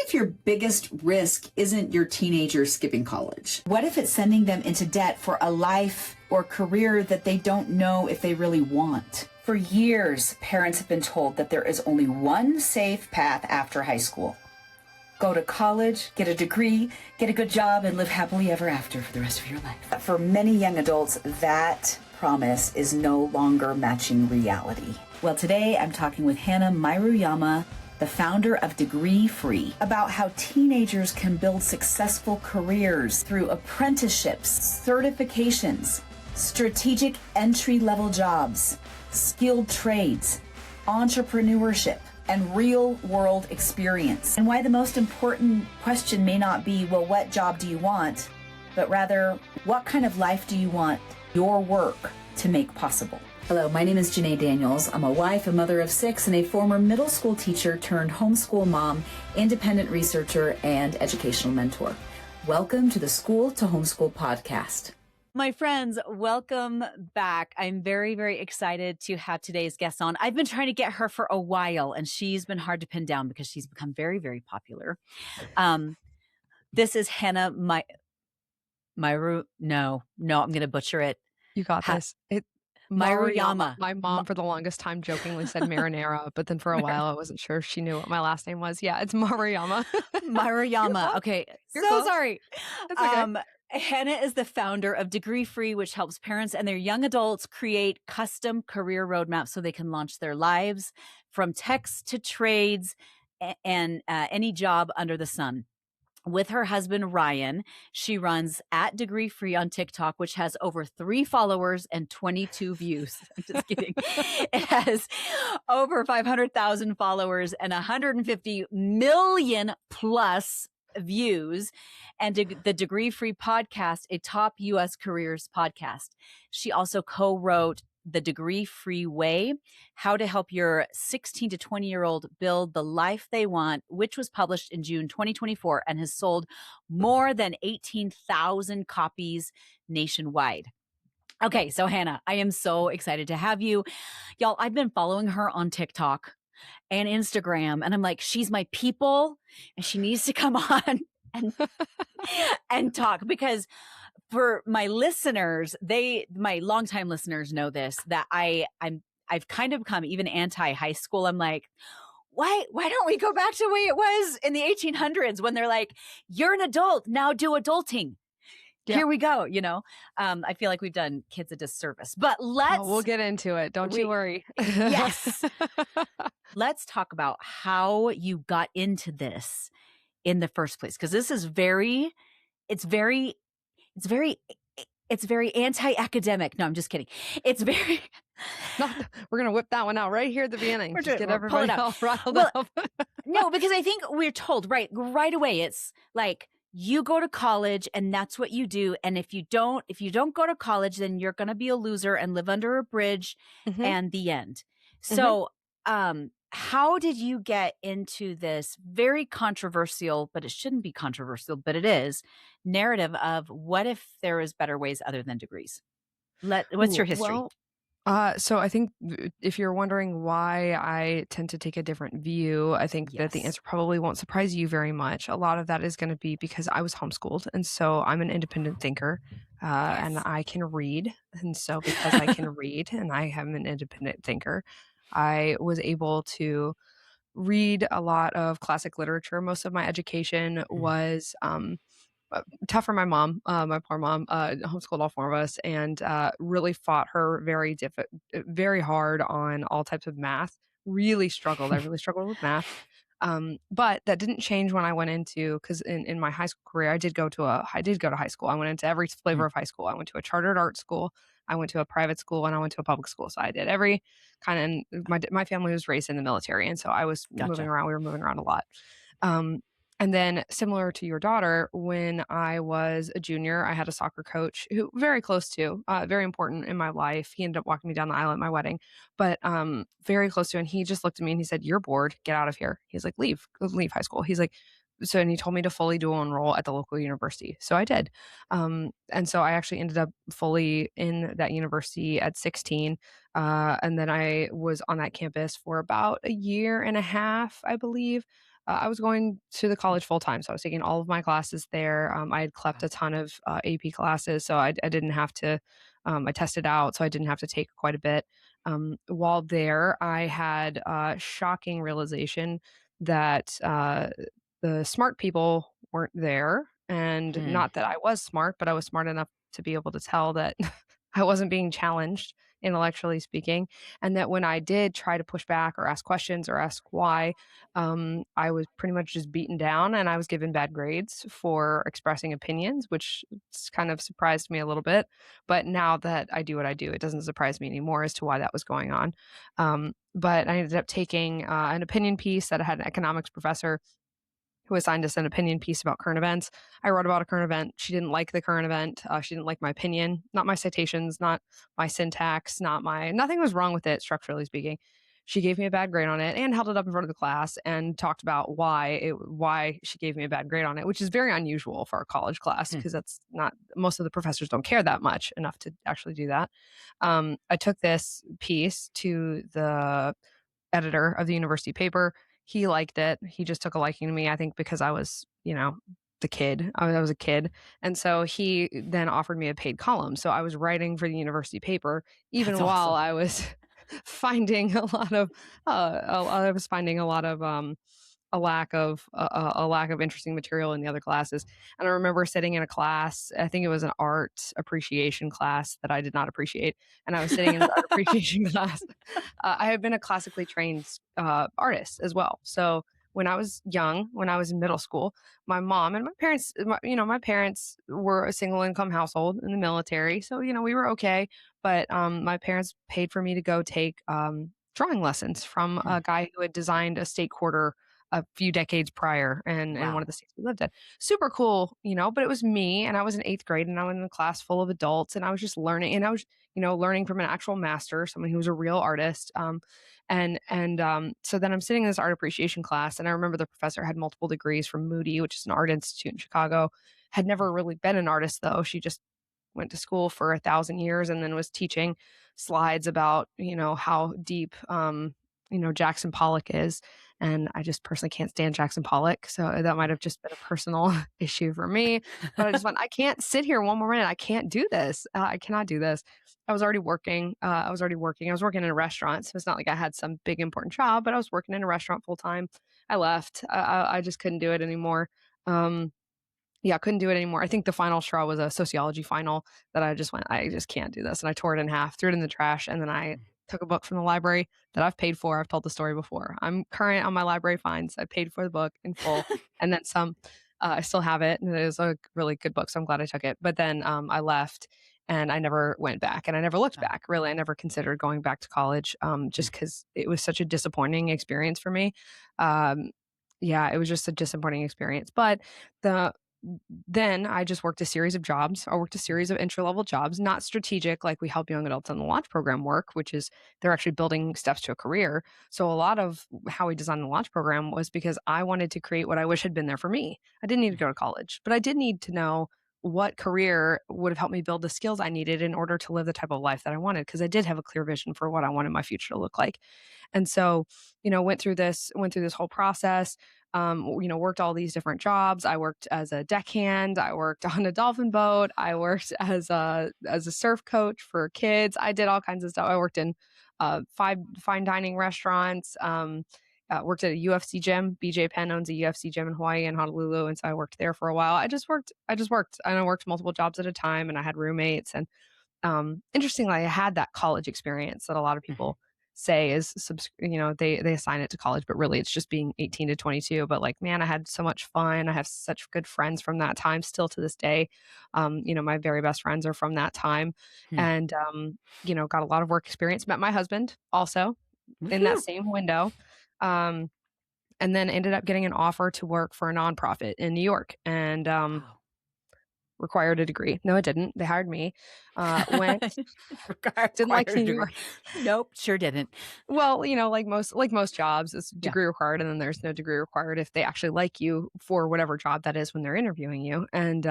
if your biggest risk isn't your teenager skipping college? What if it's sending them into debt for a life or career that they don't know if they really want? For years, parents have been told that there is only one safe path after high school. Go to college, get a degree, get a good job, and live happily ever after for the rest of your life. For many young adults, that promise is no longer matching reality. Well, today I'm talking with Hannah Maruyama, the founder of Degree Free, about how teenagers can build successful careers through apprenticeships, certifications, strategic entry-level jobs, skilled trades, entrepreneurship, and real-world experience. And why the most important question may not be, well, what job do you want? But rather, what kind of life do you want your work to make possible? Hello, my name is Janae Daniels. I'm a wife, a mother of 6, and a former middle school teacher turned homeschool mom, independent researcher, and educational mentor. Welcome to the School to Homeschool podcast. My friends, welcome back. I'm very, very excited to have today's guest on. I've been trying to get her for a while, and she's been hard to pin down because she's become very, very popular. This is Hannah I'm going to butcher it. You got this. Maruyama. My mom for the longest time jokingly said marinara, but then for a while I wasn't sure if she knew what my last name was. Yeah, it's Maruyama. Maruyama. Okay. You're So close. sorry. That's okay. Hannah is the founder of Degree Free, which helps parents and their young adults create custom career roadmaps so they can launch their lives from techs to trades and any job under the sun. With her husband, Ryan, she runs at Degree Free on TikTok, which has over 3 followers and 22 views. I'm just kidding. It has over 500,000 followers and 150 million plus views, and the Degree Free podcast, a top U.S. careers podcast. She also co-wrote The Degree Free Way, How to Help Your 16 to 20-year-old Build the Life They Want, which was published in June 2024 and has sold more than 18,000 copies nationwide. Okay, so Hannah, I am so excited to have you. Y'all, I've been following her on TikTok and Instagram, and I'm like, she's my people, and she needs to come on and talk, because for my listeners, my longtime listeners know this, that I've kind of become even anti-high school. I'm like, why don't we go back to the way it was in the 1800s when they're like, you're an adult, now do adulting. Yeah. Here we go. I feel like we've done kids a disservice, but we'll get into it. Don't you worry. Yes. Let's talk about how you got into this in the first place. Cause this is it's very anti-academic. No, I'm just kidding. It's very. No, we're going to whip that one out right here at the beginning. Just get everybody all riled up. No, because I think we're told right away. It's like, you go to college and that's what you do. And if you don't go to college, then you're going to be a loser and live under a bridge and the end. So, how did you get into this very controversial, but it shouldn't be controversial, but it is, narrative of what if there is better ways other than degrees? What's your history? Well, so I think if you're wondering why I tend to take a different view, I think that the answer probably won't surprise you very much. A lot of that is going to be because I was homeschooled, and so I'm an independent thinker, and I can read. And so because I can read and I am an independent thinker, I was able to read a lot of classic literature. Most of my education was tough for my mom, my poor mom, homeschooled all 4 of us, and really fought her very hard on all types of math. Really struggled. I really struggled with math. But that didn't change when I went into, because in my high school career, I did go to high school. I went into every flavor of high school. I went to a chartered art school, I went to a private school, and I went to a public school. So I did every kind of, my family was raised in the military. And so I was moving around. We were moving around a lot. And then similar to your daughter, when I was a junior, I had a soccer coach who very close to, very important in my life. He ended up walking me down the aisle at my wedding, but very close to, and he just looked at me and he said, "You're bored, get out of here." He's like, leave high school. He's like, and he told me to fully dual enroll at the local university. So I did. And so I actually ended up fully in that university at 16. And then I was on that campus for about a year and a half, I believe. I was going to the college full time, so I was taking all of my classes there. I had clept a ton of AP classes, so I didn't have to. I tested out, so I didn't have to take quite a bit. While there, I had a shocking realization that the smart people weren't there, and Hmm. not that I was smart, but I was smart enough to be able to tell that I wasn't being challenged intellectually speaking, and that when I did try to push back or ask questions or ask why, I was pretty much just beaten down and I was given bad grades for expressing opinions, which kind of surprised me a little bit. But now that I do what I do, it doesn't surprise me anymore as to why that was going on. But I ended up taking an opinion piece that I had an economics professor who assigned us an opinion piece about current events. I wrote about a current event. She didn't like the current event. She didn't like my opinion, not my citations, not my syntax, nothing was wrong with it, structurally speaking. She gave me a bad grade on it and held it up in front of the class and talked about why she gave me a bad grade on it, which is very unusual for a college class Hmm. because that's not most of the professors don't care that much enough to actually do that. I took this piece to the editor of the university paper. He liked it. He just took a liking to me, I think, because I was, the kid. I was a kid. And so he then offered me a paid column. So I was writing for the university paper, That's even while awesome. I was finding a lot of, I was finding a lack of interesting material in the other classes. And I remember sitting in a class, I think it was an art appreciation class that I did not appreciate. And I was sitting in this art appreciation class. I had been a classically trained artist as well. So when I was young, when I was in middle school, my mom and my parents, my parents were a single income household in the military. So, we were okay. But my parents paid for me to go take drawing lessons from Hmm. a guy who had designed a state quarter a few decades prior and in one of Wow. the states we lived in. Super cool, but it was me and I was in 8th grade and I was in a class full of adults and I was just learning and I was, learning from an actual master, someone who was a real artist. So then I'm sitting in this art appreciation class and I remember the professor had multiple degrees from Moody, which is an art institute in Chicago. Had never really been an artist though. She just went to school for 1,000 years and then was teaching slides about, how deep Jackson Pollock is. And I just personally can't stand Jackson Pollock. So that might have just been a personal issue for me. But I can't sit here one more minute. I can't do this. I cannot do this. I was already working. I was working in a restaurant. So it's not like I had some big important job, but I was working in a restaurant full time. I left. I just couldn't do it anymore. Um, yeah, couldn't do it anymore. I think the final straw was a sociology final that I just went, I just can't do this. And I tore it in half, threw it in the trash, and then I took a book from the library that I've paid for. I've told the story before. I'm current on my library fines. I paid for the book in full and then some. I still have it, and it is a really good book, so I'm glad I took it. But then I left and I never went back and I never looked Wow. back. Really, I never considered going back to college just because it was such a disappointing experience for me. Um, yeah, it was just a disappointing experience. But the then I just worked a series of jobs. I worked a series of entry level jobs, not strategic like we help young adults on the launch program work, which is they're actually building steps to a career. So a lot of how we designed the launch program was because I wanted to create what I wish had been there for me. I didn't need to go to college, but I did need to know what career would have helped me build the skills I needed in order to live the type of life that I wanted because I did have a clear vision for what I wanted my future to look like. And so, went through this whole process, worked all these different jobs. I worked as a deckhand. I worked on a dolphin boat. I worked as a surf coach for kids. I did all kinds of stuff. I worked in 5 fine dining restaurants. Worked at a UFC gym. BJ Penn owns a UFC gym in Hawaii and Honolulu, and so I worked there for a while. And I worked multiple jobs at a time, and I had roommates. And interestingly, I had that college experience that a lot of Mhm. people say is they assign it to college, but really it's just being 18 to 22. But like, man, I had so much fun. I have such good friends from that time still to this day. My very best friends are from that time. Hmm. And got a lot of work experience. Met my husband also in that Woohoo! same window. Um, and then ended up getting an offer to work for a nonprofit in New York and Wow. required a degree. No, it didn't. They hired me. Went Didn't like Required New degree. York. Nope, sure didn't. Well, like most jobs, it's Yeah. degree required, and then there's no degree required if they actually like you for whatever job that is when they're interviewing you. And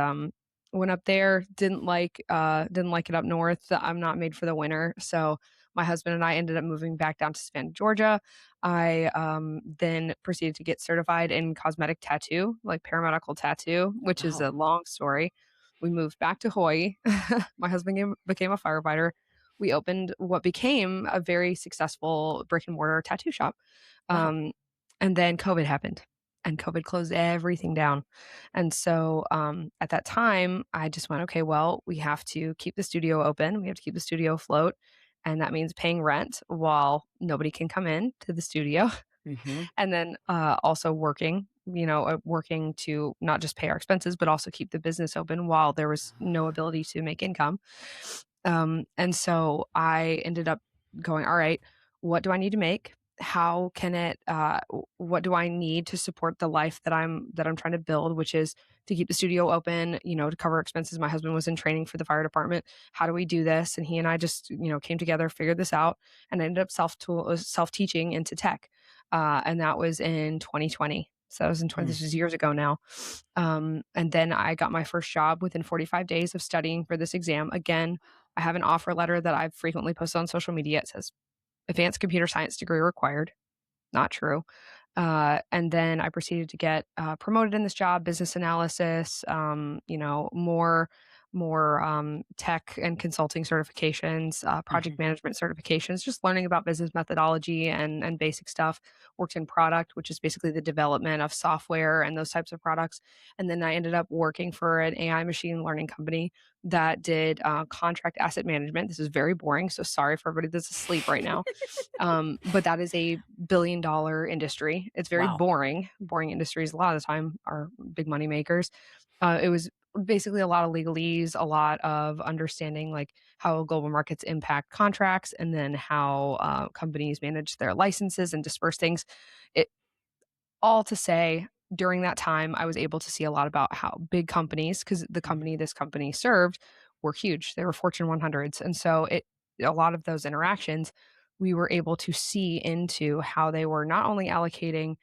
went up there, didn't like it up north. I'm not made for the winter, so My husband and I ended up moving back down to Savannah, Georgia. I then proceeded to get certified in cosmetic tattoo, like paramedical tattoo, which is Oh, a long story. We moved back to Hawaii. My husband became a firefighter. We opened what became a very successful brick and mortar tattoo shop. wow. Um, and then COVID happened and COVID closed everything down. And so at that time, I just went, okay, well, we have to keep the studio open. We have to keep the studio afloat. And that means paying rent while nobody can come in to the studio. Mm-hmm. And then also working, working to not just pay our expenses, but also keep the business open while there was no ability to make income. And so I ended up going, all right, what do I need to make? How can it, what do I need to support the life that I'm trying to build, which is to keep the studio open, to cover expenses. My husband was in training for the fire department. How do we do this? And he and I just, came together, figured this out, and ended up self-teaching into tech. And that was in 2020. So that was in 20, this was years ago now. And then I got my first job within 45 days of studying for this exam. Again, I have an offer letter that I've frequently posted on social media. It says advanced computer science degree required. Not true. And then I proceeded to get promoted in this job, business analysis, more tech and consulting certifications, project management certifications, just learning about business methodology and basic stuff. Worked in product, which is basically the development of software and those types of products. And then I ended up working for an AI machine learning company that did contract asset management. This is very boring, so sorry for everybody that's asleep right now. But that is a billion-dollar industry. It's very Wow. boring. Boring industries a lot of the time are big money makers. It was basically a lot of legalese, a lot of understanding like how global markets impact contracts, and then how companies manage their licenses and disperse things. It all to say, during that time, I was able to see a lot about how big companies, because the company this company served were huge. They were Fortune 100s. And so a lot of those interactions, we were able to see into how they were not only allocating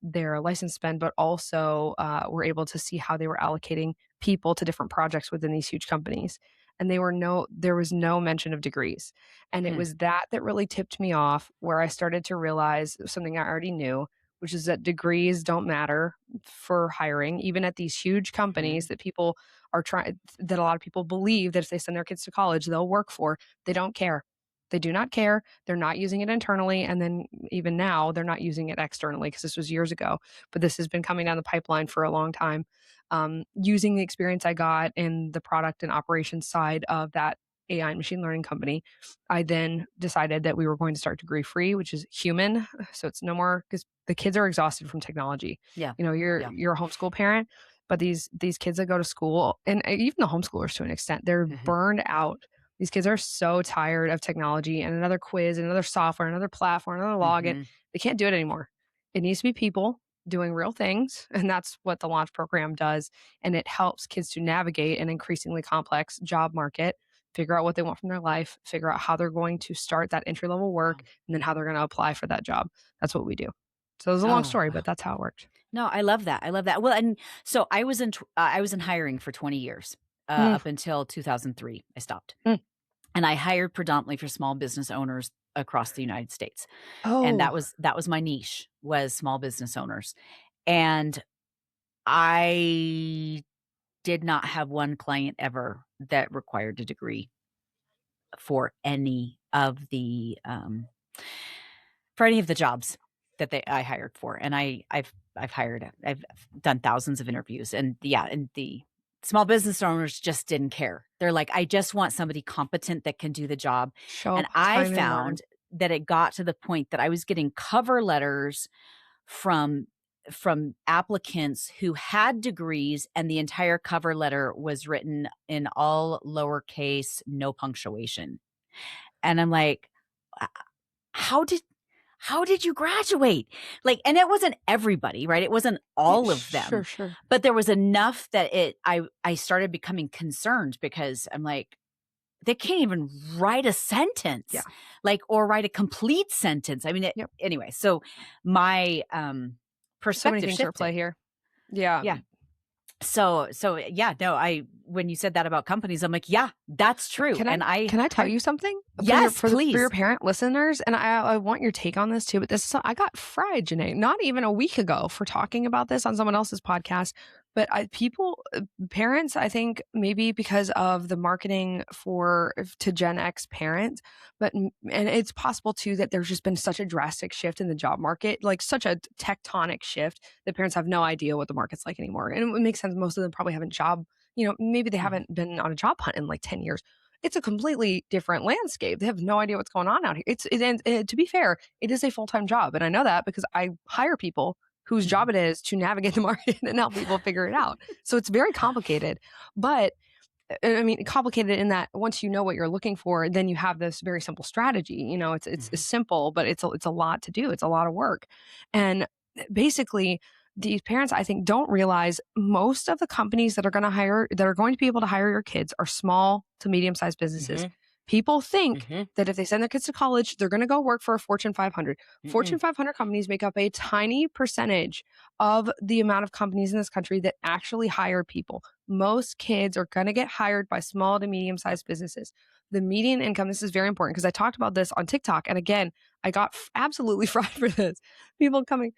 their license spend, but also were able to see how they were allocating people to different projects within these huge companies. And there was no mention of degrees. And it was that really tipped me off, where I started to realize something I already knew, which is that degrees don't matter for hiring, even at these huge companies that people are trying, that a lot of people believe that if they send their kids to college, they'll work for. They don't care. They do not care. They're not using it internally. And then even now, they're not using it externally, because this was years ago. But this has been coming down the pipeline for a long time. Using the experience I got in the product and operations side of that AI machine learning company, I then decided that we were going to start degree free, which is human. So it's no more, because the kids are exhausted from technology. Yeah. You're a homeschool parent, but these kids that go to school, and even the homeschoolers to an extent, they're burned out. These kids are so tired of technology and another quiz, another software, another platform, another login. They can't do it anymore. It needs to be people doing real things. And that's what the launch program does. And it helps kids to navigate an increasingly complex job market, figure out what they want from their life, figure out how they're going to start that entry level work, and then how they're going to apply for that job. That's what we do. So it was a long story, but that's how it worked. No, I love that. I love that. Well, and so I was in hiring for 20 years, up until 2003. I stopped. And I hired predominantly for small business owners across the United States. And that was my niche, was small business owners. And I did not have one client ever that required a degree for any of the jobs that I hired for. And I've done thousands of interviews, and the small business owners just didn't care. They're like, I just want somebody competent that can do the job. And I found that it got to the point that I was getting cover letters from applicants who had degrees, and the entire cover letter was written in all lowercase, no punctuation. And I'm like, how did you graduate? Like, and it wasn't everybody, right? It wasn't all of them. Sure. But there was enough that I started becoming concerned, because I'm like, they can't even write a sentence, or write a complete sentence. I mean, anyway, so my perspective so many things shifted. at play here. Yeah. So no, when you said that about companies, I'm like, That's true. Can And I tell you something? Yes, For please. your parent listeners, and I want your take on this too, but I got fried, Janae, not even a week ago for talking about this on someone else's podcast. But parents, I think maybe because of the marketing to Gen X parents, and it's possible too that there's just been such a drastic shift in the job market, like such a tectonic shift that parents have no idea what the market's like anymore. And it makes sense. Most of them probably haven't maybe they haven't been on a job hunt in like 10 years. It's a completely different landscape. They have no idea what's going on out here. And to be fair, it is a full-time job. And I know that because I hire people whose job it is to navigate the market and help people figure it out. So it's very complicated, but I mean, complicated in that once you know what you're looking for, then you have this very simple strategy. It's simple, but it's a lot to do. It's a lot of work. And basically, these parents, I think, don't realize most of the companies that are going to be able to hire your kids are small to medium-sized businesses. People think that if they send their kids to college, they're going to go work for a Fortune 500. Fortune 500 companies make up a tiny percentage of the amount of companies in this country that actually hire people. Most kids are going to get hired by small to medium-sized businesses. The median income, this is very important because I talked about this on TikTok. And again, I got absolutely fried for this. People coming,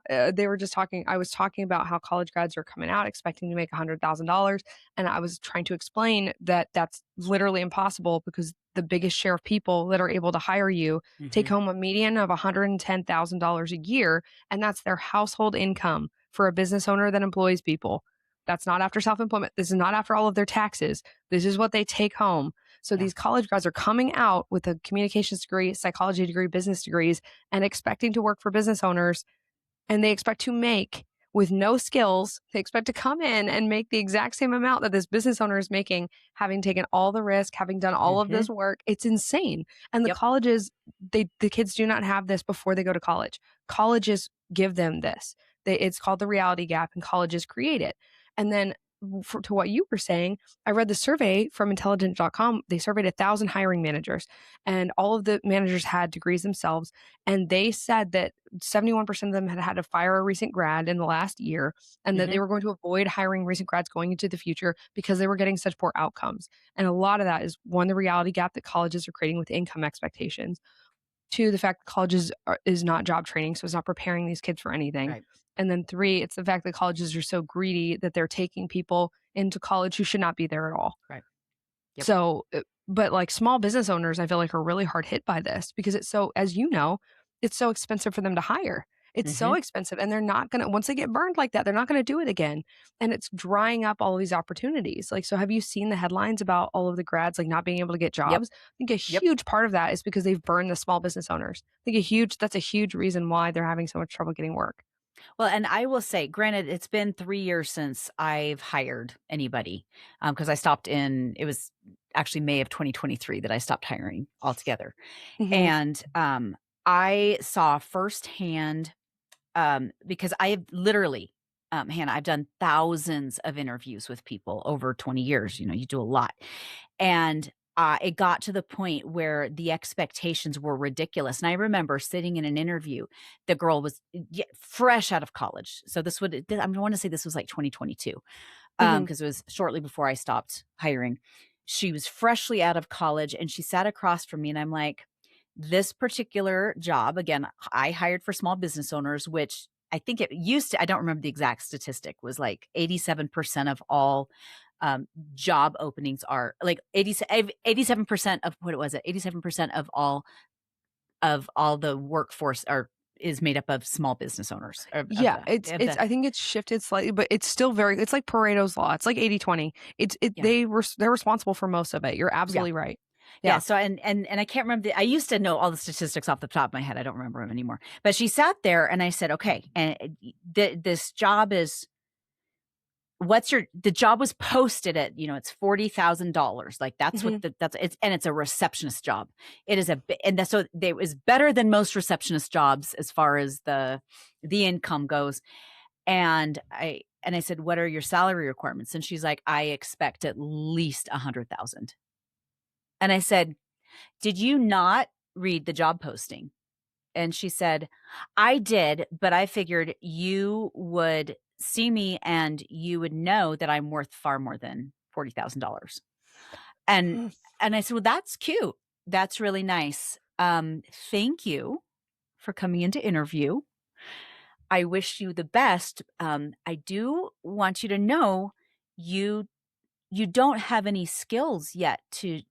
they were just talking. I was talking about how college grads are coming out expecting to make $100,000. And I was trying to explain that that's literally impossible because the biggest share of people that are able to hire you take home a median of $110,000 a year. And that's their household income for a business owner that employs people. That's not after self-employment. This is not after all of their taxes. This is what they take home. So these college grads are coming out with a communications degree, psychology degree, business degrees, and expecting to work for business owners. And they expect to make with no skills. They expect to come in and make the exact same amount that this business owner is making, having taken all the risk, having done all of this work. It's insane. And the colleges, the kids do not have this before they go to college. Colleges give them this. It's called the reality gap, and colleges create it. And then to what you were saying, I read the survey from intelligent.com. They surveyed 1,000 hiring managers, and all of the managers had degrees themselves. And they said that 71% of them had to fire a recent grad in the last year, and that they were going to avoid hiring recent grads going into the future because they were getting such poor outcomes. And a lot of that is, one, the reality gap that colleges are creating with income expectations. Two, the fact that colleges is not job training, so it's not preparing these kids for anything. Right. And then three, it's the fact that colleges are so greedy that they're taking people into college who should not be there at all. Right. Yep. So, but like small business owners, I feel like are really hard hit by this because it's so, as you know, it's so expensive for them to hire. It's so expensive, and they're not going to, once they get burned like that, they're not going to do it again. And it's drying up all of these opportunities. Like, so have you seen the headlines about all of the grads, like not being able to get jobs? I think a huge part of that is because they've burned the small business owners. I think that's a huge reason why they're having so much trouble getting work. Well, and I will say, granted, it's been 3 years since I've hired anybody, because I stopped it was actually May of 2023 that I stopped hiring altogether. And I saw firsthand, because I have literally, Hannah, I've done thousands of interviews with people over 20 years. You do a lot. And it got to the point where the expectations were ridiculous. And I remember sitting in an interview. The girl was fresh out of college. So I want to say this was like 2022, because it was shortly before I stopped hiring. She was freshly out of college, and she sat across from me, and I'm like, this particular job, again, I hired for small business owners, which I think it used to, I don't remember the exact statistic, was like 87% of all job openings are like 87% of what was it? 87% of all the workforce is made up of small business owners. I think it's shifted slightly, but it's still it's like Pareto's law. It's like 80-20. They're responsible for most of it. You're absolutely right. Yeah. So, and I can't remember. I used to know all the statistics off the top of my head. I don't remember them anymore. But she sat there, and I said, okay, and this job is, the job was posted at, it's $40,000. Like that's what it's a receptionist job. It is so it was better than most receptionist jobs as far as the income goes. And I said, what are your salary requirements? And she's like, I expect at least 100,000. And I said, did you not read the job posting? And she said, I did, but I figured you would see me and you would know that I'm worth far more than $40,000. And I said, well, that's cute. That's really nice. Thank you for coming in to interview. I wish you the best. I do want you to know you don't have any skills yet to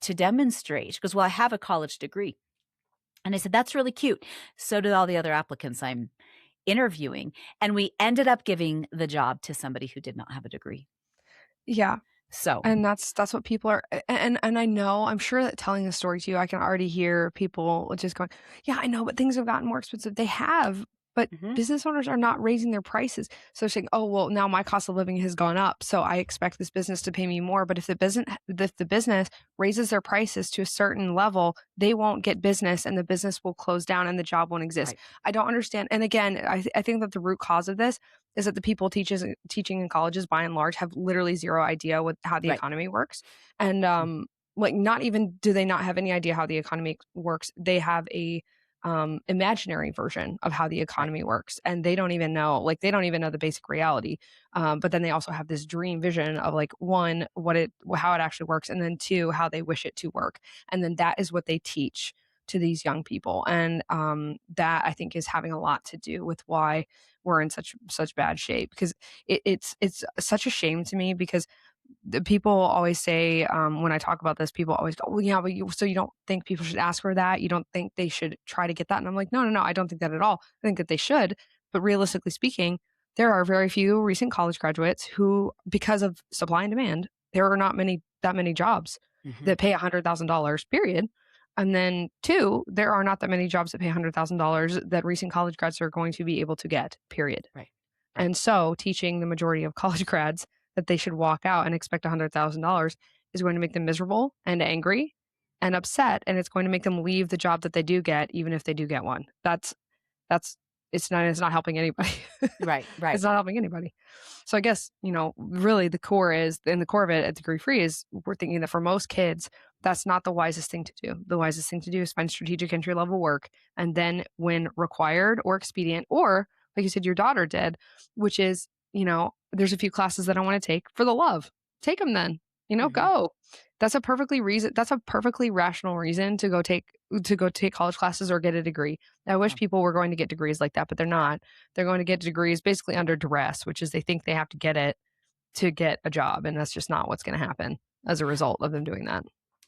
demonstrate. She goes, well, I have a college degree. And I said, that's really cute. So did all the other applicants I'm interviewing. And we ended up giving the job to somebody who did not have a degree. Yeah. So, And that's what people are, and I know, I'm sure that telling the story to you, I can already hear people just going, yeah, I know, but things have gotten more expensive. They have, but business owners are not raising their prices. So they're saying, oh, well, now my cost of living has gone up, so I expect this business to pay me more. But if the business raises their prices to a certain level, they won't get business, and the business will close down and the job won't exist. Right. I don't understand. And again, I think that the root cause of this is that the people teaching in colleges, by and large, have literally zero idea how the economy works. And like, not even do they not have any idea how the economy works, they have a imaginary version of how the economy works, and they don't even know the basic reality. But then they also have this dream vision of, like, one, how it actually works, and then two, how they wish it to work. And then that is what they teach to these young people. And that, I think, is having a lot to do with why we're in such bad shape, because it's such a shame to me, because the people always say, when I talk about this, people always go, well, yeah, but so you don't think people should ask for that? You don't think they should try to get that? And I'm like, no, I don't think that at all. I think that they should. But realistically speaking, there are very few recent college graduates who, because of supply and demand, there are not that many jobs that pay $100,000, period. And then two, there are not that many jobs that pay $100,000 that recent college grads are going to be able to get, period. Right. And so teaching the majority of college grads that they should walk out and expect $100,000 is going to make them miserable and angry and upset, and it's going to make them leave the job that they do get, even if they do get one. It's not helping anybody. Right. It's not helping anybody. So I guess, really the core of it at Degree Free is, we're thinking that for most kids, that's not the wisest thing to do. The wisest thing to do is find strategic entry level work, and then when required or expedient, or like you said, your daughter did, which is, there's a few classes that I want to take for the love. Take them then. Go. That's a perfectly rational reason to go take college classes or get a degree. I wish people were going to get degrees like that, but they're not. They're going to get degrees basically under duress, which is they think they have to get it to get a job, and that's just not what's going to happen as a result of them doing that.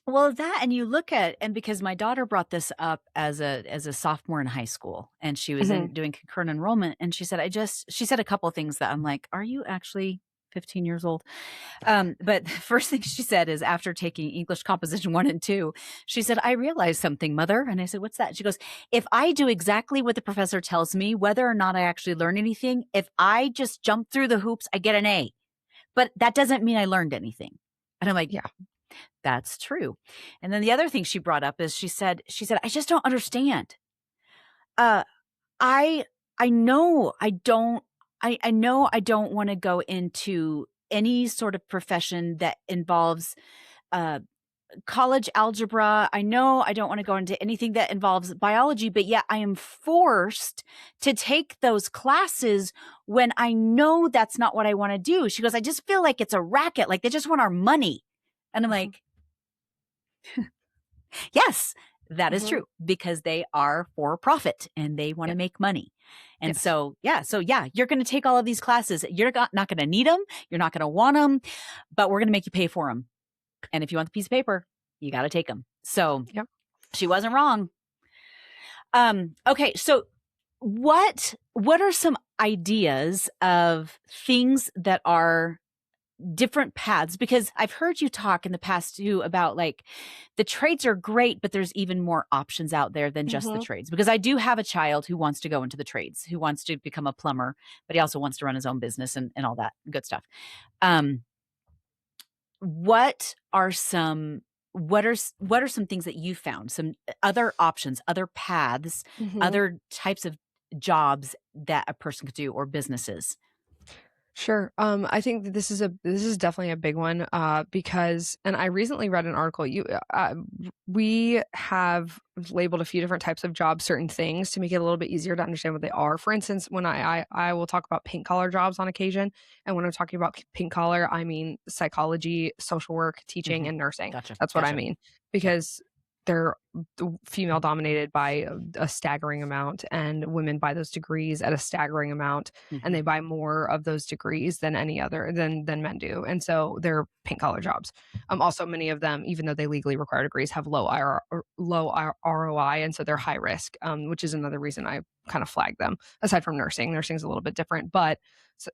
Well, and you look at, and because my daughter brought this up as a sophomore in high school, and she was doing concurrent enrollment, and she said a couple of things that I'm like, are you actually 15 years old? But the first thing she said is, after taking English Composition 1 and 2, she said, I realized something, Mother. And I said, what's that? She goes, if I do exactly what the professor tells me, whether or not I actually learn anything, if I just jump through the hoops, I get an A. But that doesn't mean I learned anything. And I'm like, yeah, that's true. And then the other thing she brought up is she said, I just don't understand. I know I don't want to go into any sort of profession that involves college algebra. I know I don't want to go into anything that involves biology, but yet I am forced to take those classes when I know that's not what I want to do. She goes, I just feel like it's a racket. Like they just want our money. And I'm like, yes, that is true, because they are for profit and they want to make money. And so you're going to take all of these classes. You're not going to need them. You're not going to want them, but we're going to make you pay for them. And if you want the piece of paper, you got to take them. So she wasn't wrong. Okay. So what are some ideas of things that are different paths? Because I've heard you talk in the past too about, like, the trades are great, but there's even more options out there than just the trades. Because I do have a child who wants to go into the trades, who wants to become a plumber, but he also wants to run his own business and all that good stuff. What are some things that you found, some other options, other paths, other types of jobs that a person could do, or businesses? Sure. I think that this is definitely a big one because, and I recently read an article. We have labeled a few different types of jobs, certain things to make it a little bit easier to understand what they are. For instance, when I will talk about pink collar jobs on occasion, and when I'm talking about pink collar, I mean psychology, social work, teaching, Hmm. and nursing. Gotcha. That's what I Gotcha. mean Yeah. because they're female dominated by a staggering amount, and women buy those degrees at a staggering amount, and Hmm. they buy more of those degrees than any other than men do, and so they're pink collar jobs. Also, many of them, even though they legally require degrees, have low ROI, and so they're high risk, which is another reason I kind of flag them. Aside from nursing's a little bit different, but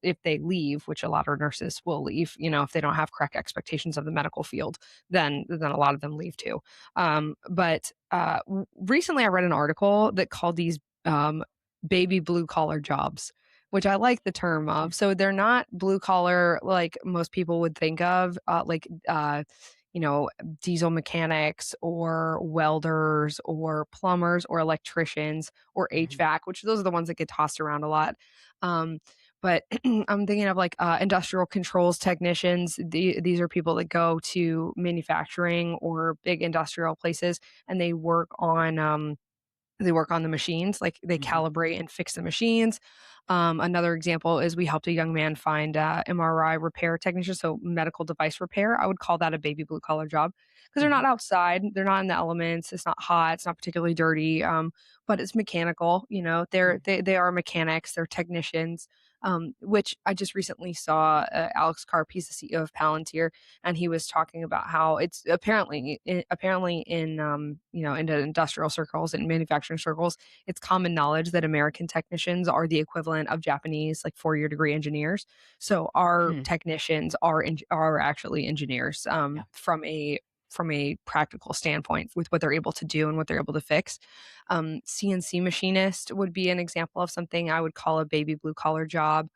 if they leave, which a lot of nurses will leave, if they don't have correct expectations of the medical field, then a lot of them leave too. But recently, I read an article that called these baby blue collar jobs, which I like the term of. So they're not blue collar like most people would think of, you know, diesel mechanics or welders or plumbers or electricians or Hmm. HVAC, which those are the ones that get tossed around a lot. Um, but I'm thinking of like industrial controls technicians. These are people that go to manufacturing or big industrial places, and they work on the machines, like they Hmm. calibrate and fix the machines. Another example is we helped a young man find MRI repair technician, so medical device repair. I would call that a baby blue collar job because they're Hmm. not outside, they're not in the elements, it's not hot, it's not particularly dirty, but it's mechanical. They are mechanics, they're technicians. Which I just recently saw Alex Karp, he's the CEO of Palantir, and he was talking about how it's apparently in in the industrial circles and manufacturing circles, it's common knowledge that American technicians are the equivalent of Japanese like 4-year degree engineers. So our Hmm. technicians are actually engineers, Yeah. from a practical standpoint with what they're able to do and what they're able to fix. CNC machinist would be an example of something I would call a baby blue collar job.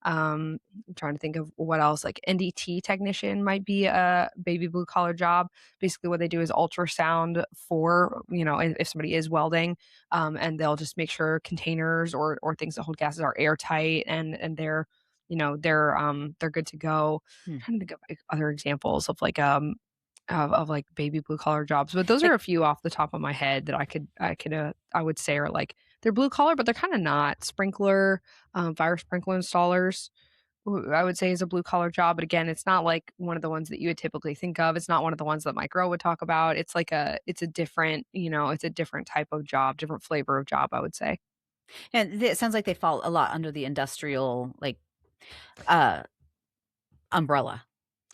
I'm trying to think of what else. Like NDT technician might be a baby blue collar job. Basically, what they do is ultrasound for, if somebody is welding, and they'll just make sure containers or things that hold gases are airtight, and they're good to go. Hmm. Trying to think of like other examples of like baby blue collar jobs, but those are Like, a few off the top of my head that I would say are like they're blue collar, but they're kind of not. Sprinkler, fire sprinkler installers, I would say is a blue collar job, but again, it's not like one of the ones that you would typically think of. It's not one of the ones that my girl would talk about. It's a different, it's a different type of job, different flavor of job, I would say. and it sounds like they fall a lot under the industrial uh umbrella.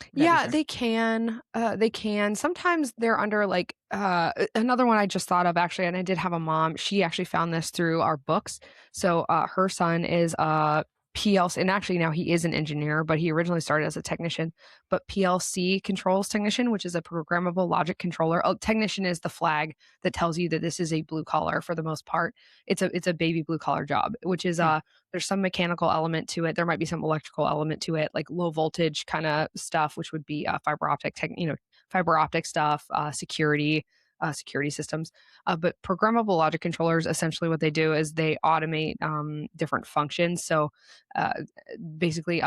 Would that be Yeah, fair? they can. They can. Sometimes they're under like another one I just thought of actually, and I did have a mom. She actually found this through our books. So her son is a PLC, and actually now he is an engineer, but he originally started as a technician. But PLC controls technician, which is a programmable logic controller. A technician is the flag that tells you that this is a blue collar for the most part. It's a baby blue collar job, which is Hmm. there's some mechanical element to it. There might be some electrical element to it, like low voltage kind of stuff, which would be fiber optic stuff, security systems. But programmable logic controllers, essentially what they do is they automate different functions. So uh, basically,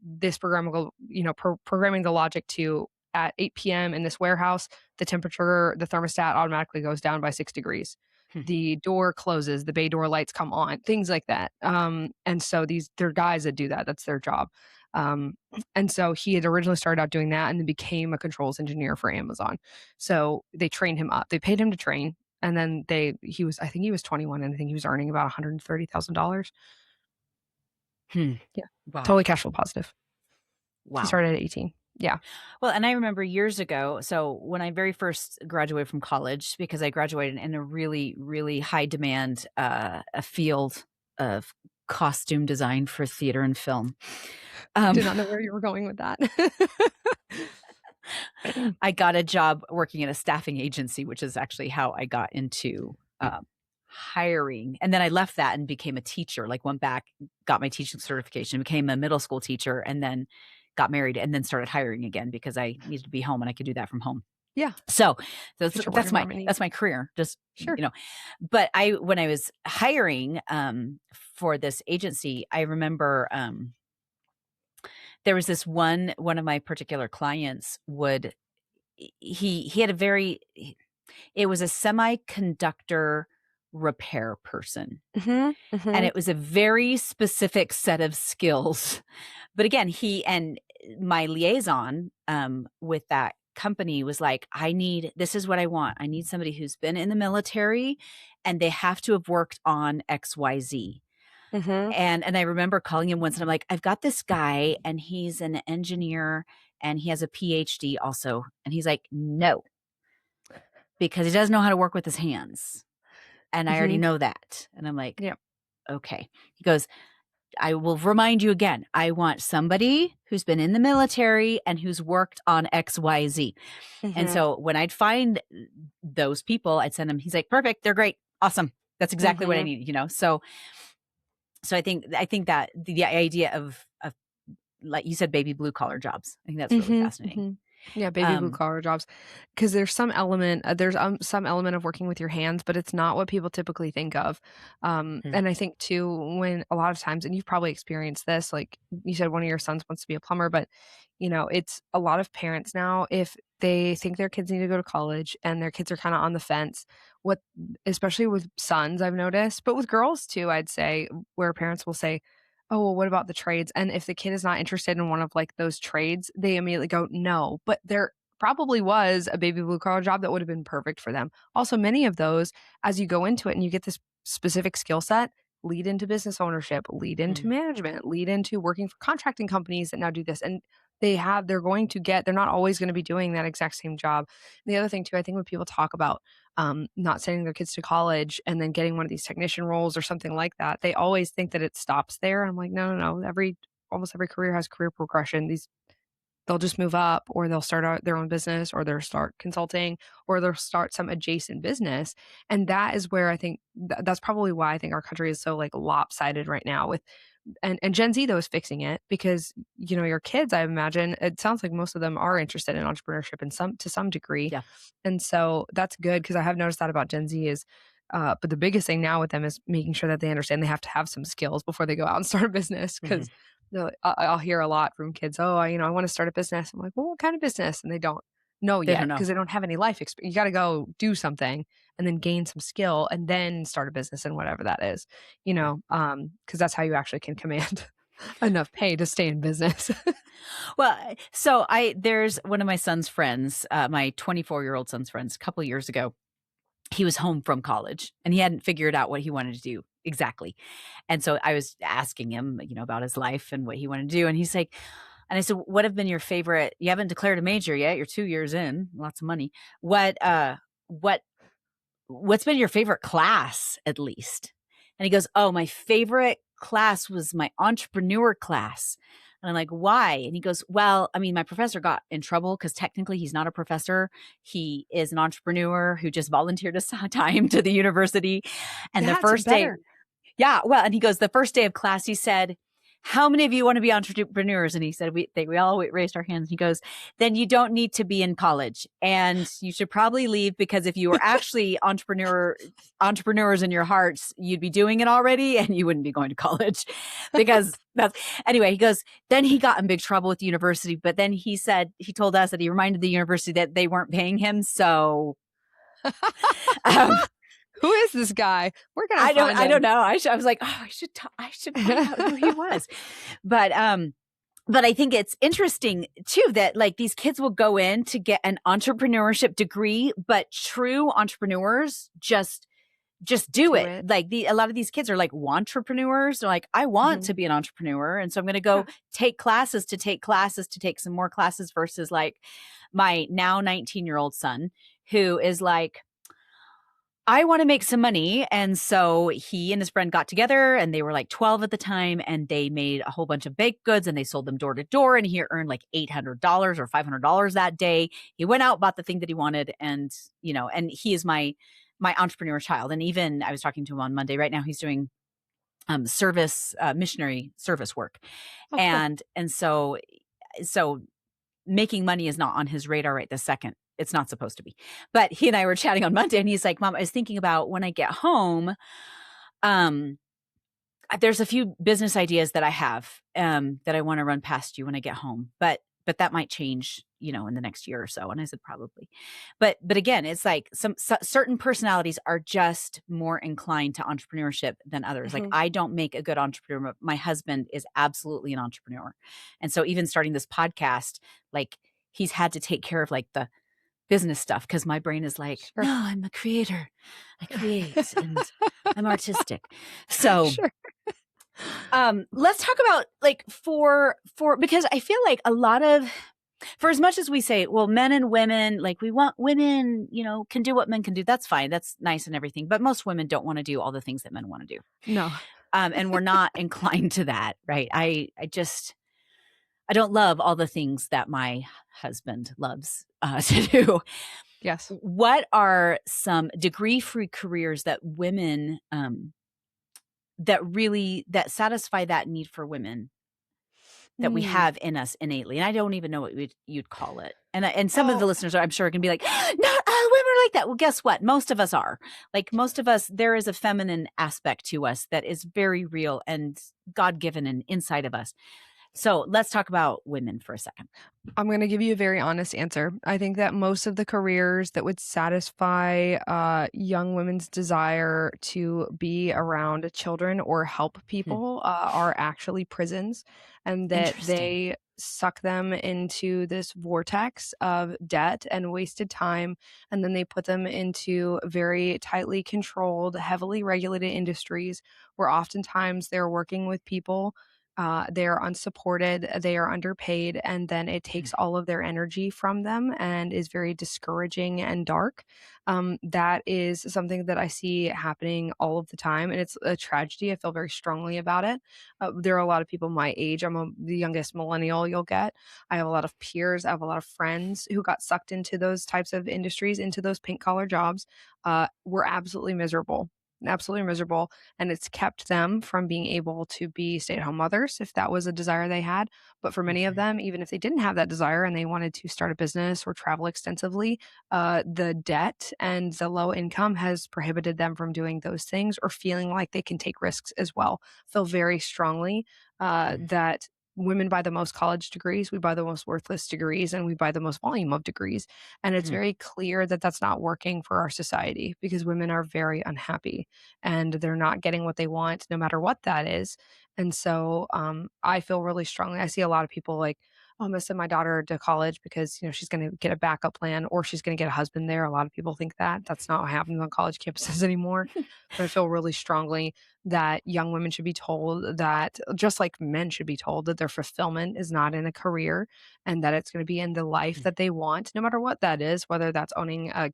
this programmable, programming the logic to at 8 p.m. in this warehouse, the thermostat automatically goes down by 6 degrees. Hmm. The door closes, the bay door lights come on, things like that. And so they're guys that do that. That's their job. Um, and so he had originally started out doing that and then became a controls engineer for Amazon. So they trained him up. They paid him to train. And then I think he was 21 and I think he was earning about $130,000. Hmm. Yeah. Wow. Totally cash flow positive. He Wow. started at 18. Yeah. Well, and I remember years ago, so when I very first graduated from college, because I graduated in a really, really high demand a field of costume design for theater and film. Um, Did not know where you were going with that. I got a job working in a staffing agency, which is actually how I got into hiring. And then I left that and became a teacher, like went back, got my teaching certification, became a middle school teacher, and then got married and then started hiring again because I needed to be home and I could do that from home. Yeah. So that's Get your work that's my environment needs. that's my career. Just Sure. but when I was hiring for this agency, I remember there was this one of my particular clients he had it was a semiconductor repair person. Mhm, And mhm, it was a very specific set of skills. But again, he and my liaison with that company was like, this is what I want. I need somebody who's been in the military and they have to have worked on XYZ. mhm, And I remember calling him once and I'm like, I've got this guy and he's an engineer and he has a PhD also. And he's like, no, because he doesn't know how to work with his hands. And I already mhm. know that. And I'm like, Yep. okay. He goes, I will remind you again, I want somebody who's been in the military and who's worked on XYZ. And Mhm, so when I'd find those people, I'd send them, he's like, perfect, they're great. Awesome. That's exactly what I mhm, need, So I think that the idea of like you said, baby blue collar jobs, I think that's really mhm, fascinating. mhm. Yeah, baby blue Um, collar jobs, because there's some element of working with your hands, but it's not what people typically think of. mm, And I think too, when a lot of times, and you've probably experienced this, like you said, one of your sons wants to be a plumber, but it's a lot of parents now, if they think their kids need to go to college and their kids are kind of on the fence, what, especially with sons, I've noticed, but with girls too, I'd say, where parents will say, oh, well, what about the trades? And if the kid is not interested in one of like those trades, they immediately go, no. But there probably was a baby blue collar job that would have been perfect for them. Also, many of those, as you go into it and you get this specific skill set, lead into business ownership, lead into mm, management, lead into working for contracting companies that now do this. And they're not always going to be doing that exact same job. And the other thing too, I think when people talk about not sending their kids to college and then getting one of these technician roles or something like that, they always think that it stops there. I'm like, no, no, no. Almost every career has career progression. They'll just move up, or they'll start out their own business, or they'll start consulting, or they'll start some adjacent business. And that is where I think that's probably why I think our country is so like lopsided right now with and Gen Z though is fixing it because your kids, I imagine it sounds like most of them are interested in entrepreneurship in some degree. yeah. And so that's good because I have noticed that about Gen Z is but the biggest thing now with them is making sure that they understand they have to have some skills before they go out and start a business Mhm. because I'll hear a lot from kids, oh, I want to start a business. I'm like, well, what kind of business? And they don't know They yet don't know. because they don't have any life experience. You got to go do something and then gain some skill and then start a business and whatever that is, Yeah. because that's how you actually can command enough pay to stay in business. Well, so there's one of my son's friends, my 24-year-old son's friends, a couple of years ago. He was home from college and he hadn't figured out what he wanted to do exactly. And so I was asking him, about his life and what he wanted to do. And he's like, and I said, what have been your favorite? You haven't declared a major yet. You're 2 years in, lots of money. What what's been your favorite class at least? And he goes, oh, my favorite class was my entrepreneur class. And I'm like, why? And he goes, well, I mean, my professor got in trouble because technically he's not a professor. He is an entrepreneur who just volunteered his time to the university. And the That's first day, better. yeah, well, and he goes, the first day of class, he said, how many of you want to be entrepreneurs? And he said, we all raised our hands. He goes, then you don't need to be in college and you should probably leave because if you were actually entrepreneurs in your hearts, you'd be doing it already and you wouldn't be going to college because anyway, he goes, then he got in big trouble with the university. But then he told us that he reminded the university that they weren't paying him. So, um, Who is this guy? We're gonna find I don't him. know. I was like, oh, I should find out who he was. But I think it's interesting too that like these kids will go in to get an entrepreneurship degree, but true entrepreneurs just do Do it. it. Like a lot of these kids are like entrepreneurs. They're like, I want Mhm. to be an entrepreneur. And so I'm going to Yeah. go take classes to take some more classes versus like my now 19-year-old son who is like, I want to make some money. And so he and his friend got together and they were like 12 at the time and they made a whole bunch of baked goods and they sold them door to door. And he earned like $800 or $500 that day. He went out, bought the thing that he wanted. And, and he is my entrepreneur child. And even I was talking to him on Monday. Right now he's doing missionary service work. Oh, cool. And so making money is not on his radar right this second. It's not supposed to be. But he and I were chatting on Monday and he's like, Mom, I was thinking about when I get home, um, there's a few business ideas that I have that I want to run past you when I get home, but that might change, in the next year or so. And I said probably, but again, it's like certain personalities are just more inclined to entrepreneurship than others. Like I don't make a good entrepreneur. My husband is absolutely an entrepreneur, and so even starting this podcast, like he's had to take care of like the business stuff because my brain is like, Sure. no, I'm a creator. I create and I'm artistic. So Sure. let's talk about like for because I feel like a lot of, for as much as we say, well, men and women, like we want women, can do what men can do. That's fine. That's nice and everything. But most women don't want to do all the things that men want to do. No. And we're not inclined to that, right? I don't love all the things that my husband loves to do. Yes. What are some degree-free careers that women that satisfy that need for women that we have in us innately? And I don't even know what you'd call it. And some of the listeners I'm sure can be like, not all women are like that. Well, guess what? Most of us are. Like most of us, there is a feminine aspect to us that is very real and God-given and inside of us. So let's talk about women for a second. I'm going to give you a very honest answer. I think that most of the careers that would satisfy young women's desire to be around children or help people are actually prisons, and that they suck them into this vortex of debt and wasted time, and then they put them into very tightly controlled, heavily regulated industries where oftentimes they're working with people. They are unsupported, they are underpaid, and then it takes all of their energy from them and is very discouraging and dark. That is something that I see happening all of the time, and it's a tragedy. I feel very strongly about it. There are a lot of people my age. I'm the youngest millennial you'll get. I have a lot of peers, I have a lot of friends who got sucked into those types of industries, into those pink collar jobs. Were absolutely miserable, and it's kept them from being able to be stay-at-home mothers if that was a desire they had. But for many of them, even if they didn't have that desire and they wanted to start a business or travel extensively, the debt and the low income has prohibited them from doing those things or feeling like they can take risks as well. Feel very strongly that women buy the most college degrees, we buy the most worthless degrees, and we buy the most volume of degrees. And it's very clear that that's not working for our society because women are very unhappy and they're not getting what they want, no matter what that is. And so I feel really strongly. I see a lot of people like, oh, I'm going to send my daughter to college because she's going to get a backup plan or she's going to get a husband there. A lot of people think that that's not what happens on college campuses anymore. But I feel really strongly that young women should be told that, just like men should be told, that their fulfillment is not in a career and that it's going to be in the life that they want, no matter what that is, whether that's owning a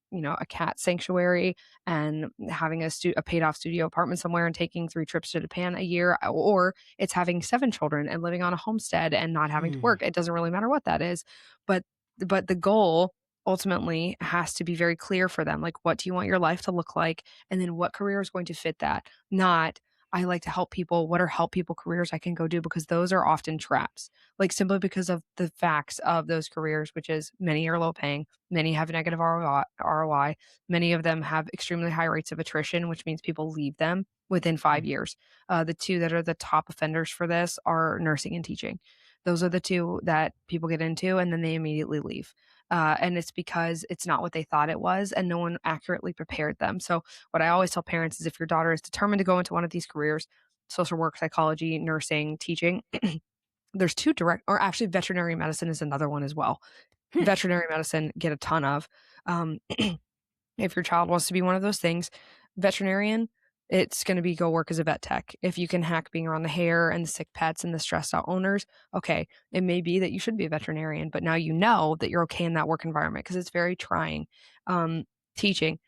cat sanctuary and having a paid off studio apartment somewhere and taking 3 trips to Japan a year, or it's having 7 children and living on a homestead and not having to work. It doesn't really matter what that is, but the goal ultimately has to be very clear for them. Like, what do you want your life to look like? And then what career is going to fit that? Not, I like to help people. What are help people careers I can go do? Because those are often traps, like simply because of the facts of those careers, which is many are low paying, many have negative ROI, many of them have extremely high rates of attrition, which means people leave them within 5 years. The two that are the top offenders for this are nursing and teaching. Those are the two that people get into and then they immediately leave. And it's because it's not what they thought it was and no one accurately prepared them. So what I always tell parents is if your daughter is determined to go into one of these careers, social work, psychology, nursing, teaching, there's 2 direct, or actually veterinary medicine is another one as well. Veterinary medicine, get a ton of. If your child wants to be one of those things, veterinarian, it's going to be go work as a vet tech. If you can hack being around the hair and the sick pets and the stressed out owners, okay, it may be that you should be a veterinarian, but now you know that you're okay in that work environment because it's very trying. Teaching,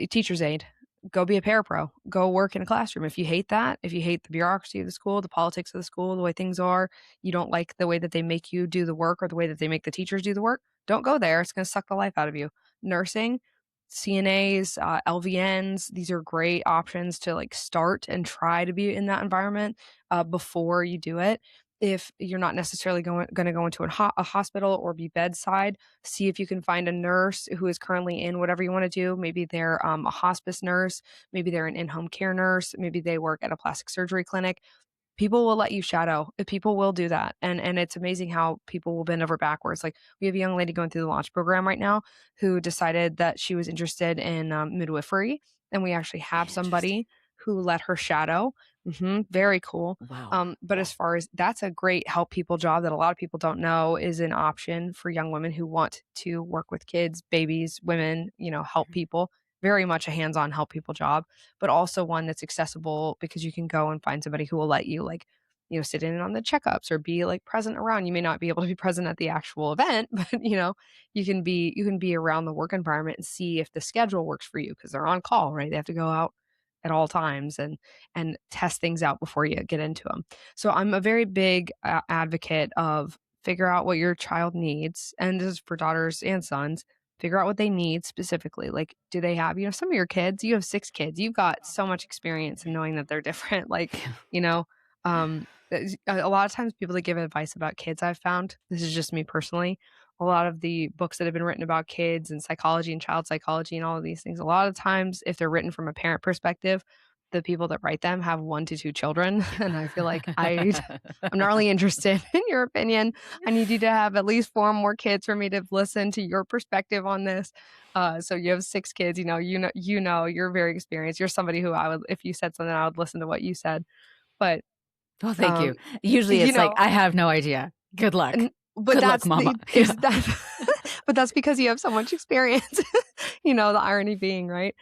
teacher's aide, go be a parapro, go work in a classroom. If you hate that, if you hate the bureaucracy of the school, the politics of the school, the way things are, you don't like the way that they make you do the work or the way that they make the teachers do the work, don't go there. It's going to suck the life out of you. Nursing, CNAs, LVNs, these are great options to like start and try to be in that environment before you do it. if you're not necessarily going to go into a hospital or be bedside, see if you can find a nurse who is currently in whatever you want to do. Maybe they're a hospice nurse, maybe they're an in-home care nurse, maybe they work at a plastic surgery clinic. People will let you shadow. People will do that. And it's amazing how people will bend over backwards. Like, we have a young lady going through the launch program right now who decided that she was interested in midwifery. And we actually have Interesting. somebody who let her shadow. Very cool. Wow. But as far as that's a great help people job that a lot of people don't know is an option for young women who want to work with kids, babies, women, help people. Very much a hands-on help people job, but also one that's accessible because you can go and find somebody who will let you, like, sit in on the checkups or be like present around. You may not be able to be present at the actual event, but you can be around the work environment and see if the schedule works for you because they're on call, right? They have to go out at all times and test things out before you get into them. So I'm a very big advocate of figure out what your child needs, and this is for daughters and sons. Figure out what they need specifically. Like, do they have, some of your kids, you have 6 kids, you've got so much experience in knowing that they're different. Like, a lot of times people that give advice about kids, I've found, this is just me personally, a lot of the books that have been written about kids and psychology and child psychology and all of these things, a lot of times, if they're written from a parent perspective, the people that write them have 1 to 2 children. And I feel like I'm not really interested in your opinion. I need you to have at least 4 more kids for me to listen to your perspective on this. So you have 6 kids, you're very experienced. You're somebody who I would, if you said something, I would listen to what you said. But Well, thank you. um, Usually you it's like, know, I have no idea. Good luck. but Good luck, that's mama. is that but that's because you have so much experience. The irony being, right?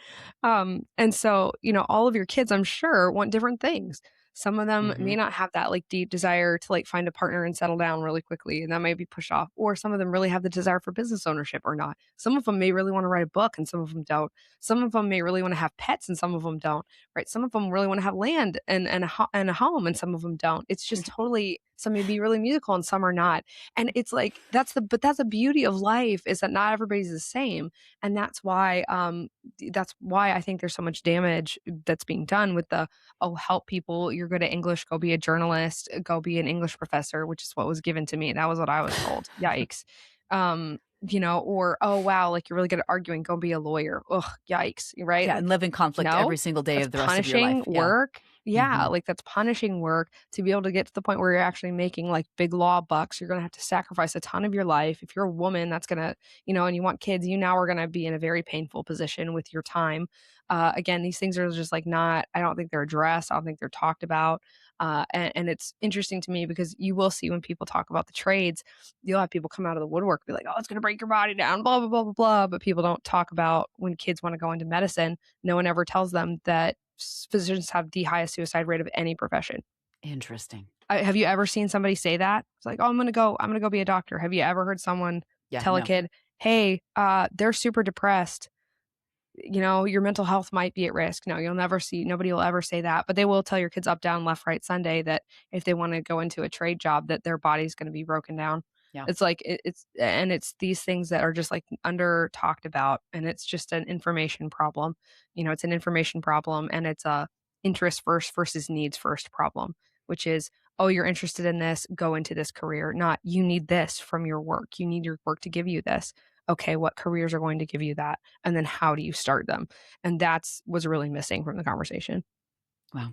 And so, all of your kids, I'm sure, want different things. Some of them may Mhm. not have that like deep desire to like find a partner and settle down really quickly, and that may be pushed off. Or some of them really have the desire for business ownership or not. Some of them may really want to write a book and some of them don't. Some of them may really want to have pets and some of them don't, right? Some of them really want to have land and a home and some of them don't. It's just totally, some may be really musical and some are not. And it's like that's the beauty of life, is that not everybody's the same. And that's why I think there's so much damage that's being done with the, oh, help people, you're good at English, go be a journalist, go be an English professor, which is what was given to me. That was what I was told. Yikes. Or, oh wow, like you're really good at arguing, go be a lawyer. Ugh, yikes. Right? Yeah, Like, and live in conflict no, every single day that's of the rest of your punishing life. Yeah. work. Yeah, Mhm. like that's punishing work to be able to get to the point where you're actually making like big law bucks. You're going to have to sacrifice a ton of your life. If you're a woman, that's going to, and you want kids, you now are going to be in a very painful position with your time. Again, these things are just like not, I don't think they're addressed. I don't think they're talked about. And it's interesting to me because you will see when people talk about the trades, you'll have people come out of the woodwork, be like, oh, it's going to break your body down, blah, blah, blah, blah, blah. But people don't talk about when kids want to go into medicine. No one ever tells them that physicians have the highest suicide rate of any profession. Interesting. Have you ever seen somebody say that? It's like, oh, I'm gonna go be a doctor. Have you ever heard someone Yeah, tell a no. kid, hey, they're super depressed, your mental health might be at risk? No, nobody will ever say that, but they will tell your kids up, down, left, right, Sunday that if they want to go into a trade job, that their body's going to be broken down. Yeah. It's like, it's these things that are just like under talked about, and it's just an information problem. It's an information problem, and it's a interest first versus needs first problem, which is, oh, you're interested in this, go into this career, not you need this from your work. You need your work to give you this. Okay, what careers are going to give you that? And then how do you start them? And that's was really missing from the conversation. Wow.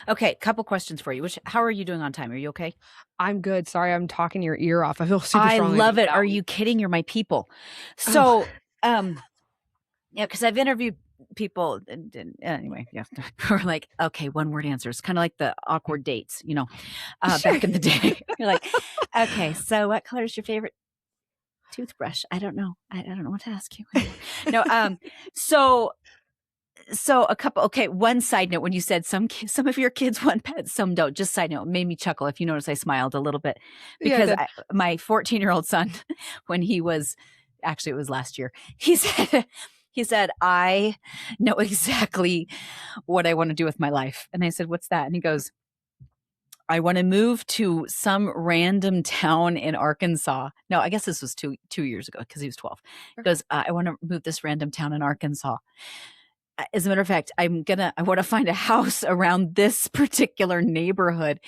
Okay, couple questions for you. How are you doing on time? Are you okay? I'm good. Sorry, I'm talking your ear off. I feel super I strongly love about it. that Are one. you kidding? You're my people. Oh, So, yeah, because I've interviewed people and anyway, yeah, who are like, okay, one word answers, kind of like the awkward dates, sure. back in the day. You're like, okay, so what color is your favorite toothbrush? I don't know. I don't know what to ask you anymore. No, so a couple. Okay, one side note: when you said some of your kids want pets, some don't. Just side note, made me chuckle. If you notice, I smiled a little bit Yeah, because good. my 14-year-old son, when he was, actually it was last year, he said, I know exactly what I want to do with my life. And I said, what's that? And he goes, I want to move to some random town in Arkansas. No, I guess this was two years ago because he was 12. He Okay. goes, I want to move this random town in Arkansas. as a matter of fact, I want to find a house around this particular neighborhood.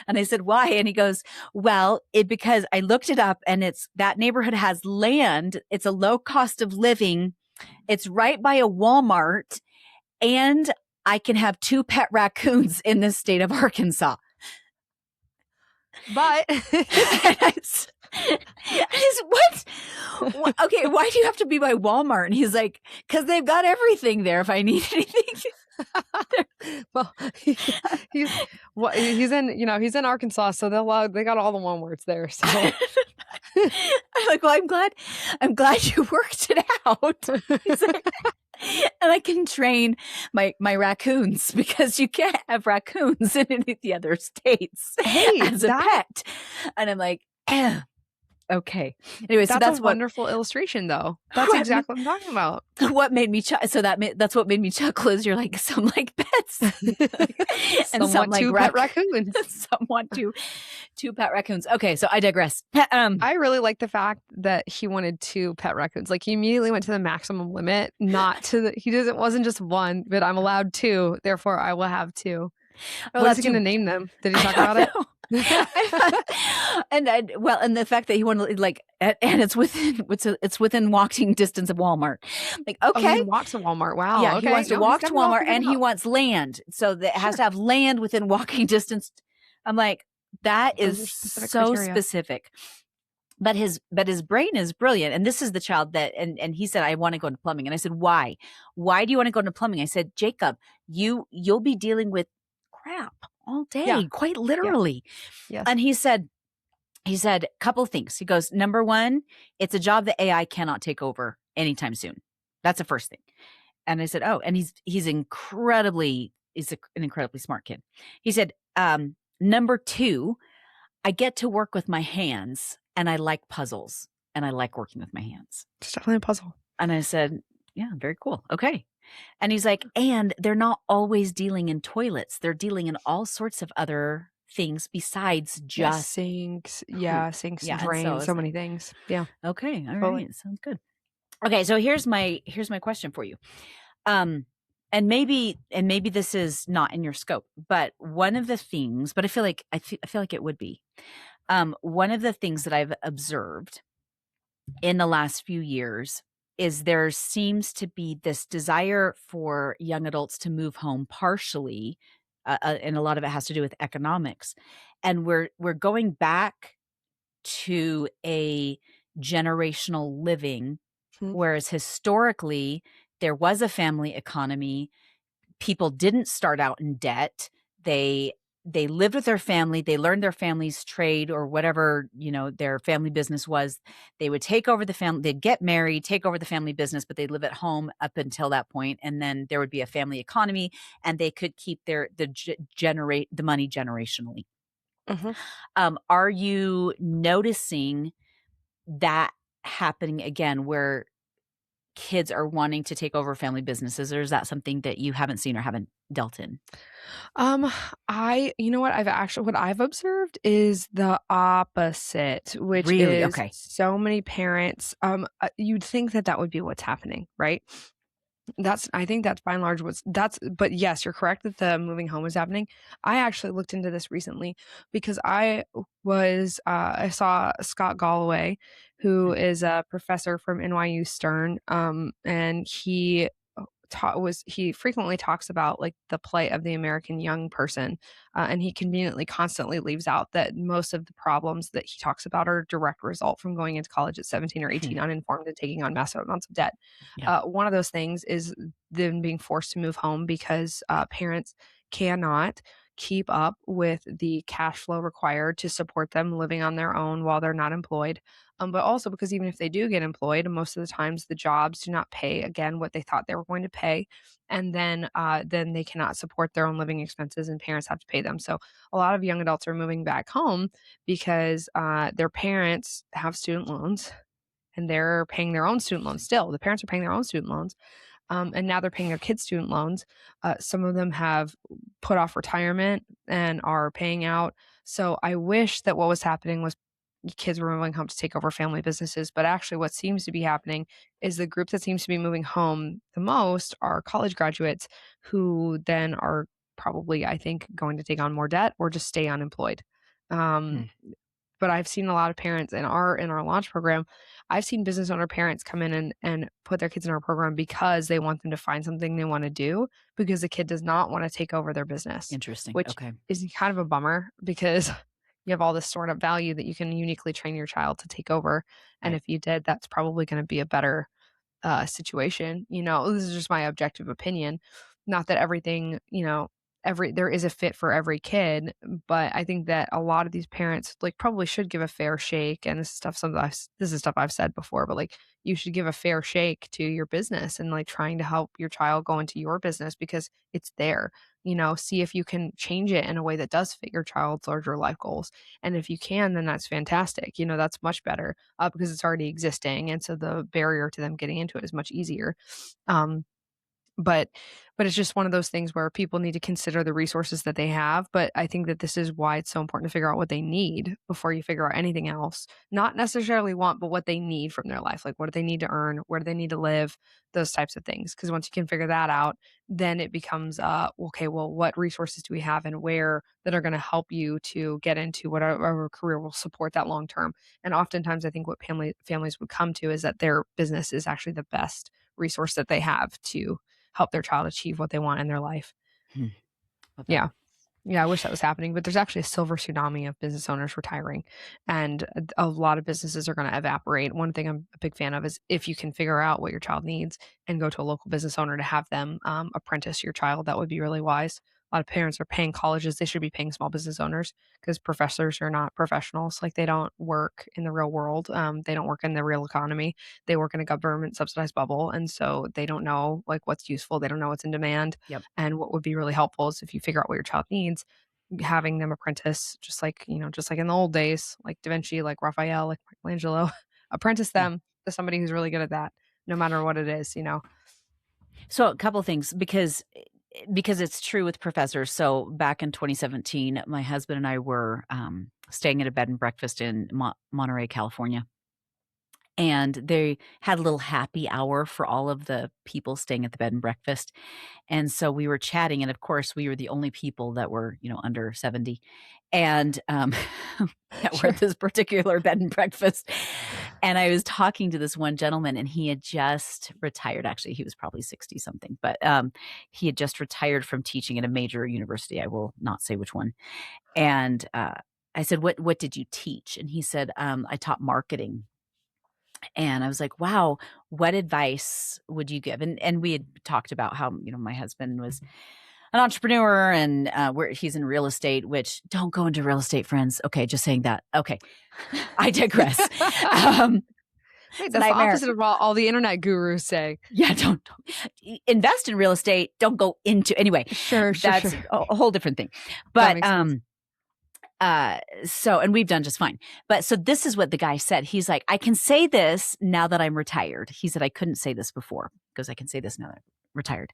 And I said, why? And he goes, well, because I looked it up and that neighborhood has land. It's a low cost of living. It's right by a Walmart, and I can have 2 pet raccoons in the state of Arkansas. But I said, what? Okay, why do you have to be by Walmart? And he's like, because they've got everything there if I need anything. Well, he's he's in Arkansas, so they got all the Walmarts there. So I'm like, well, I'm glad you worked it out. He's like, and I can train my raccoons, because you can't have raccoons in any of the other states as a pet. And I'm like, okay. Anyway, so that's a wonderful illustration, though. That's exactly what I'm talking about. What made me so that's what made me chuckle is you're like, some like pets, and some like 2 pet raccoons. Some want 2 pet raccoons. Okay, so I digress. I really like the fact that he wanted 2 pet raccoons. Like, he immediately went to the maximum limit, not to wasn't just 1, but I'm allowed 2, therefore I will have 2. What is he going to name them? Did he talk about it? And the fact that he wanted, like, and it's within walking distance of Walmart. Like, okay, he walks to Walmart. Wow. Yeah, okay. He wants to walk to Walmart, and he wants land, so that it has to have land within walking distance. I'm like, that is so specific. But his brain is brilliant, and this is the child that, and he said, I want to go into plumbing, and I said, why? Why do you want to go into plumbing? I said, Jacob, you'll be dealing with crap all day, quite literally. Yes. And he said a couple of things. He goes, number 1, it's a job that AI cannot take over anytime soon. That's the first thing. And I said, oh, and he's an incredibly smart kid. He said, number 2, I get to work with my hands, and I like puzzles, and I like working with my hands. It's definitely a puzzle. And I said, yeah, very cool. Okay. And he's like, and they're not always dealing in toilets. They're dealing in all sorts of other things besides just sinks, drains, so many things. Yeah. Okay. All right. Sounds good. Okay. So here's my question for you. And maybe this is not in your scope, but one of the things, but I feel like it would be, one of the things that I've observed in the last few years is there seems to be this desire for young adults to move home partially, and a lot of it has to do with economics. And we're going back to a generational living, whereas historically there was a family economy. People didn't start out in debt. They lived with their family. They learned their family's trade or whatever, their family business was. They would take over the family. They'd get married, take over the family business, but they'd live at home up until that point. And then there would be a family economy, and they could keep the money generationally. Mm-hmm. Are you noticing that happening again, where kids are wanting to take over family businesses, or is that something that you haven't seen or haven't dealt in? What I've observed is the opposite, which really? is Okay. So many parents, you'd think that would be what's happening, right? I think that's by and large but yes, you're correct that the moving home is happening. I actually looked into this recently because I saw Scott Galloway, who is a professor from NYU Stern, and he frequently talks about like the plight of the American young person, and he conveniently constantly leaves out that most of the problems that he talks about are a direct result from going into college at 17 or 18 uninformed and taking on massive amounts of debt. One of those things is them being forced to move home because parents cannot keep up with the cash flow required to support them living on their own while they're not employed. But also because even if they do get employed, most of the times the jobs do not pay, again, what they thought they were going to pay. And then they cannot support their own living expenses, and parents have to pay them. So a lot of young adults are moving back home because their parents have student loans, and they're paying their own student loans still. The parents are paying their own student loans. And now they're paying their kids' student loans. Some of them have put off retirement and are paying out. So I wish that what was happening was kids were moving home to take over family businesses. But actually what seems to be happening is the group that seems to be moving home the most are college graduates who then are probably, I think, going to take on more debt or just stay unemployed. Um, but I've seen a lot of parents in our launch program. I've seen business owner parents come in and put their kids in our program because they want them to find something they want to do, because the kid does not want to take over their business, Interesting. which Okay. is kind of a bummer because you have all this stored up value that you can uniquely train your child to take over. And Right. if you did, that's probably going to be a better situation. This is just my objective opinion. Not that everything, there is a fit for every kid, but I think that a lot of these parents like probably should give a fair shake. And this is stuff I've said before, but like you should give a fair shake to your business and like trying to help your child go into your business because it's there. See if you can change it in a way that does fit your child's larger life goals. And if you can, then that's fantastic. That's much better because it's already existing. And so the barrier to them getting into it is much easier. Um, but it's just one of those things where people need to consider the resources that they have. But I think that this is why it's so important to figure out what they need before you figure out anything else. Not necessarily want, but what they need from their life. Like, what do they need to earn? Where do they need to live? Those types of things. Because once you can figure that out, then it becomes, okay, well, what resources do we have and where that are going to help you to get into whatever career will support that long term? And oftentimes I think what families would come to is that their business is actually the best resource that they have to help their child achieve what they want in their life. Love that. Yeah. Yeah, I wish that was happening, but there's actually a silver tsunami of business owners retiring, and a lot of businesses are going to evaporate. One thing I'm a big fan of is if you can figure out what your child needs and go to a local business owner to have them apprentice your child, that would be really wise. A lot of parents are paying colleges. They should be paying small business owners because professors are not professionals. Like they don't work in the real world. They don't work in the real economy. They work in a government subsidized bubble. And so they don't know like what's useful. They don't know what's in demand. Yep. And what would be really helpful is if you figure out what your child needs, having them apprentice, just like in the old days, like Da Vinci, like Raphael, like Michelangelo, apprentice them to somebody who's really good at that, no matter what it is. So a couple things because it's true with professors. So back in 2017, my husband and I were staying at a bed and breakfast in Monterey, California. And they had a little happy hour for all of the people staying at the bed and breakfast. And so we were chatting. And of course, we were the only people that were, under 70 and that were at this particular bed and breakfast. And I was talking to this one gentleman and he had just retired. Actually, he was probably 60 something, but he had just retired from teaching at a major university. I will not say which one. And I said, what did you teach? And he said, I taught marketing. And I was like, wow, what advice would you give? And we had talked about how, my husband was an entrepreneur and where he's in real estate, which don't go into real estate, friends. Okay. Just saying that. Okay. I digress. Wait, that's the opposite of what all the internet gurus say. Yeah. Don't invest in real estate. Don't go into anyway. Sure. That's a whole different thing. But, and we've done just fine. But so this is what the guy said. He's like, I can say this now that I'm retired. He said, I couldn't say this before because I can say this now that I'm retired.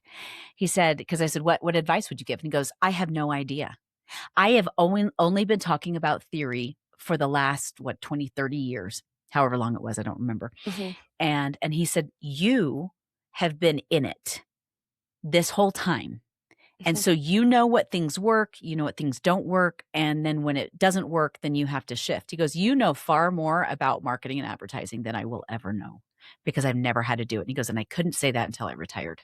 He said, because I said, what advice would you give? And he goes, I have no idea. I have only been talking about theory for the last, 20, 30 years, however long it was. I don't remember. Mm-hmm. And he said, you have been in it this whole time. And so what things work, what things don't work. And then when it doesn't work, then you have to shift. He goes, you know far more about marketing and advertising than I will ever know because I've never had to do it. And he goes, and I couldn't say that until I retired.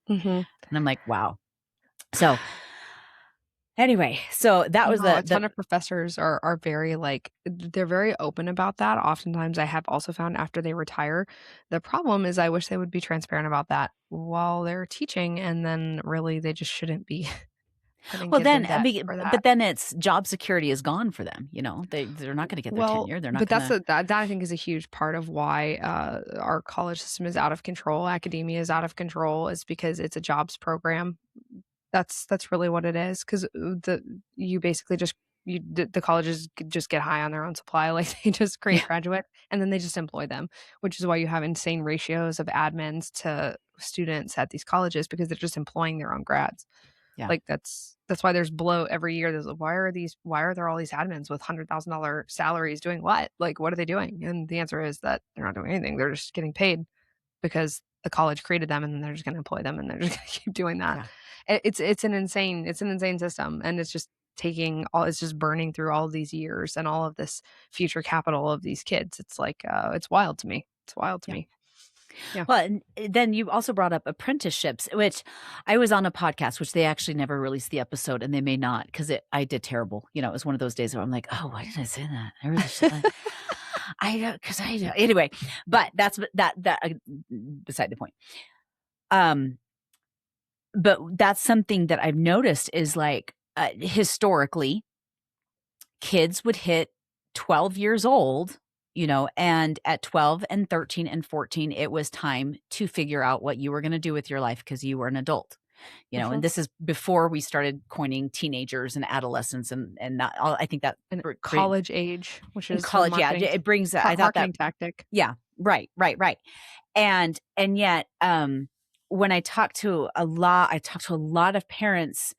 Mm-hmm. And I'm like, wow. So anyway, so that was a ton of professors are very they're very open about that. Oftentimes I have also found after they retire, the problem is I wish they would be transparent about that while they're teaching. And then really they just shouldn't be. Well, then, but then it's job security is gone for them. They're not going to get their tenure. They're not. But that I think is a huge part of why our college system is out of control. Academia is out of control. Is because it's a jobs program. That's really what it is. Because you basically the colleges just get high on their own supply. Like they just create graduates and then they just employ them, which is why you have insane ratios of admins to students at these colleges because they're just employing their own grads. Yeah. Like that's why there's bloat every year. There's like, why are there all these admins with $100,000 salaries doing what? Like, what are they doing? And the answer is that they're not doing anything. They're just getting paid because the college created them, and then they're just going to employ them, and they're just going to keep doing that. Yeah. It's an insane system, and it's just it's just burning through all of these years and all of this future capital of these kids. It's like it's wild to me. It's wild to me. Yeah. Well, and then you also brought up apprenticeships, which I was on a podcast, which they actually never released the episode, and they may not because I did terrible. You know, it was one of those days where I'm like, oh, why did I say that? I really should. I don't, because I don't. Anyway, but that's beside the point. But that's something that I've noticed is like historically, kids would hit 12 years old, you know, and at 12 and 13 and 14, it was time to figure out what you were going to do with your life because you were an adult, you know, and this is before we started coining teenagers and adolescents and not all, I think that and college age, which is college. Yeah. It brings that. I thought that tactic. Yeah. Right. And yet, when I talk to a lot of parents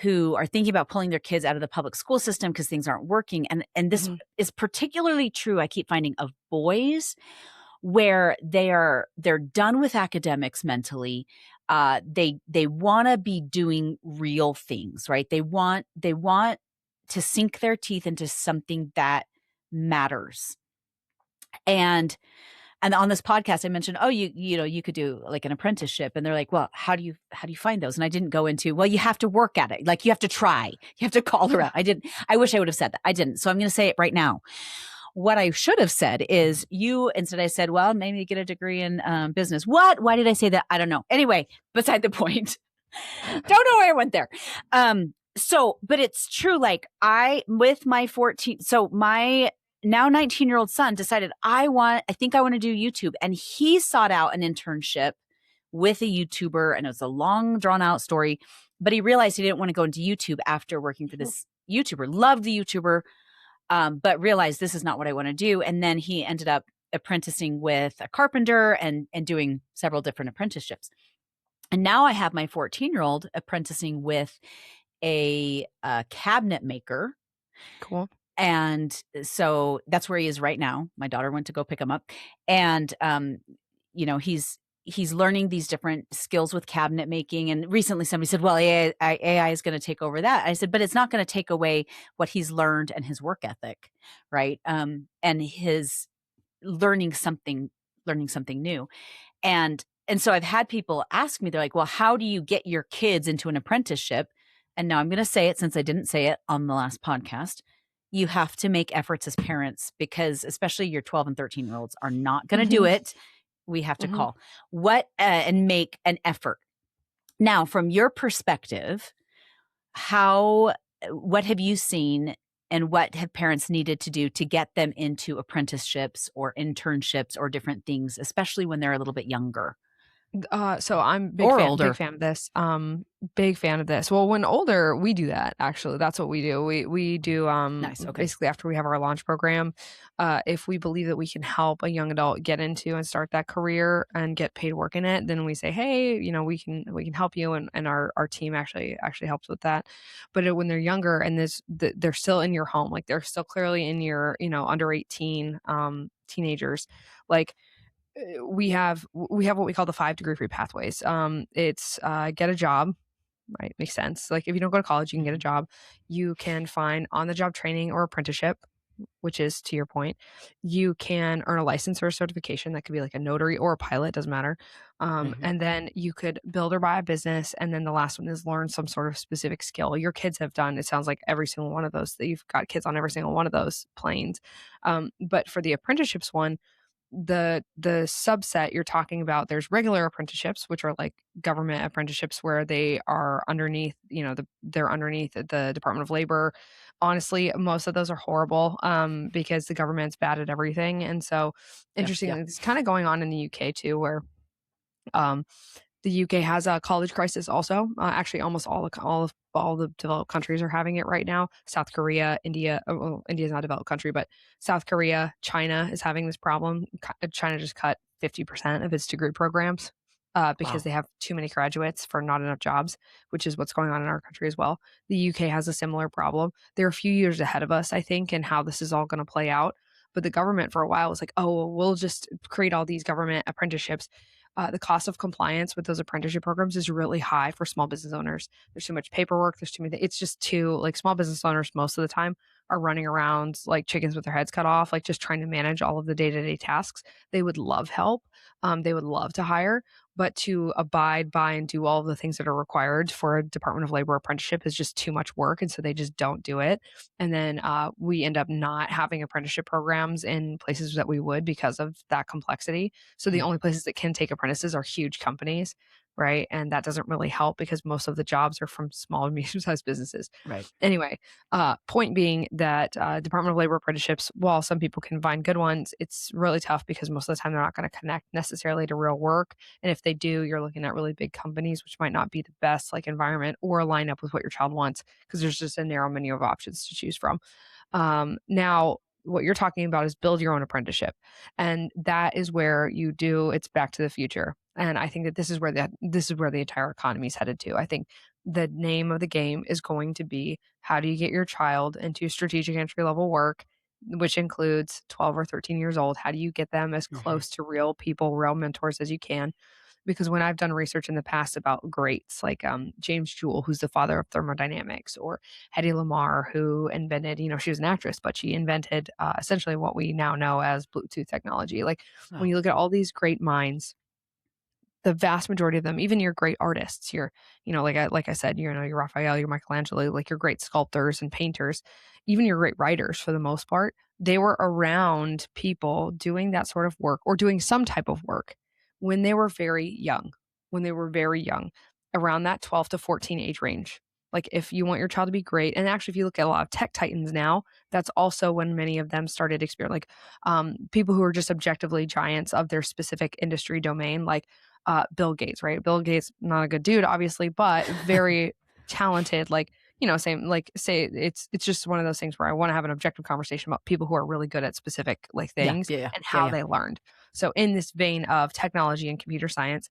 who are thinking about pulling their kids out of the public school system because things aren't working. And this is particularly true, I keep finding, of boys, where they're done with academics mentally. They want to be doing real things, right? They want to sink their teeth into something that matters. And on this podcast, I mentioned, oh, you know, you could do like an apprenticeship. And they're like, well, how do you find those? And I didn't go into, well, you have to work at it. Like you have to try, you have to call around. I wish I would have said that. I didn't. So I'm going to say it right now. What I should have said is instead I said, well, maybe get a degree in business. What? Why did I say that? I don't know. Anyway, beside the point. Don't know why I went there. But it's true. Like with my 14, so my now 19-year-old son decided I think I want to do YouTube. And he sought out an internship with a YouTuber, and it was a long drawn out story, but he realized he didn't want to go into YouTube after working for this YouTuber. Loved the YouTuber, but realized this is not what I want to do. And then he ended up apprenticing with a carpenter and doing several different apprenticeships. And now I have my 14-year-old apprenticing with a cabinet maker. Cool. And so that's where he is right now. My daughter went to go pick him up. And, you know, he's learning these different skills with cabinet making. And recently somebody said, well, AI is going to take over that. I said, but it's not going to take away what he's learned and his work ethic, right? And his learning something new. And so I've had people ask me, they're like, well, how do you get your kids into an apprenticeship? And now I'm going to say it since I didn't say it on the last podcast. You have to make efforts as parents, because especially your 12 and 13-year-olds are not going to do it. We have to call and make an effort. Now, from your perspective, what have you seen and what have parents needed to do to get them into apprenticeships or internships or different things, especially when they're a little bit younger? So I'm big fan of this. Big fan of this. Well, when older, we do that. Actually, that's what we do. We do Nice. Okay. Basically after we have our launch program, if we believe that we can help a young adult get into and start that career and get paid work in it, then we say, hey, you know, we can help you, and our team actually helps with that. But when they're younger and they're still in your home, like they're still clearly in your, you know, under 18 teenagers, like we have what we call the 5 degree free pathways. It's get a job, right? Makes sense. Like if you don't go to college, you can get a job. You can find on the job training or apprenticeship, which is, to your point, you can earn a license or a certification. That could be like a notary or a pilot, doesn't matter. And then you could build or buy a business. And then the last one is learn some sort of specific skill. Your kids have done, it sounds like, every single one of those, that you've got kids on every single one of those planes. But for the apprenticeships one, the subset you're talking about, there's regular apprenticeships, which are like government apprenticeships where they are underneath, you know, they're underneath the Department of Labor. Honestly, most of those are horrible because the government's bad at everything. And so interestingly, it's kind of going on in the UK too, where the UK has a college crisis also. Actually, almost all the developed countries are having it right now. South Korea, India. Well, India is not a developed country, but South Korea, China is having this problem. China just cut 50% of its degree programs. because Wow. they have too many graduates for not enough jobs, which is what's going on in our country as well. The UK has a similar problem. They're a few years ahead of us, I think, in how this is all going to play out. But the government for a while was like, oh, well, we'll just create all these government apprenticeships. The cost of compliance with those apprenticeship programs is really high for small business owners. There's too much paperwork. There's too many. It's just too, like, small business owners most of the time are running around like chickens with their heads cut off, like just trying to manage all of the day-to-day tasks. They would love help. They would love to hire, but to abide by and do all of the things that are required for a Department of Labor apprenticeship is just too much work. And so they just don't do it. And then we end up not having apprenticeship programs in places that we would because of that complexity. So the Mm. only places that can take apprentices are huge companies, right? And that doesn't really help because most of the jobs are from small and medium-sized businesses. Right. Anyway, point being that Department of Labor apprenticeships, while some people can find good ones, it's really tough because most of the time they're not going to connect necessarily to real work. And if they do, you're looking at really big companies, which might not be the best like environment or line up with what your child wants because there's just a narrow menu of options to choose from. Now, what you're talking about is build your own apprenticeship, and that is where you do. It's back to the future, and I think that this is where the entire economy is headed to. I think the name of the game is going to be how do you get your child into strategic entry level work, which includes 12 or 13 years old. How do you get them as Mhm. close to real people, real mentors as you can? Because when I've done research in the past about greats like James Joule, who's the father of thermodynamics, or Hedy Lamarr, who invented, she was an actress, but she invented essentially what we now know as Bluetooth technology. Like when Oh, you look at all these great minds, the vast majority of them, even your great artists, like I said, your Raphael, your Michelangelo, like your great sculptors and painters, even your great writers for the most part, they were around people doing that sort of work or doing some type of work when they were very young, around that 12 to 14 age range. Like if you want your child to be great, and actually if you look at a lot of tech titans now, that's also when many of them started experience like people who are just objectively giants of their specific industry domain, like Bill Gates, right? Bill Gates, not a good dude, obviously, but very talented. Like, same, like say it's just one of those things where I want to have an objective conversation about people who are really good at specific like yeah, things yeah, yeah, and yeah, how yeah. they learned. So in this vein of technology and computer science,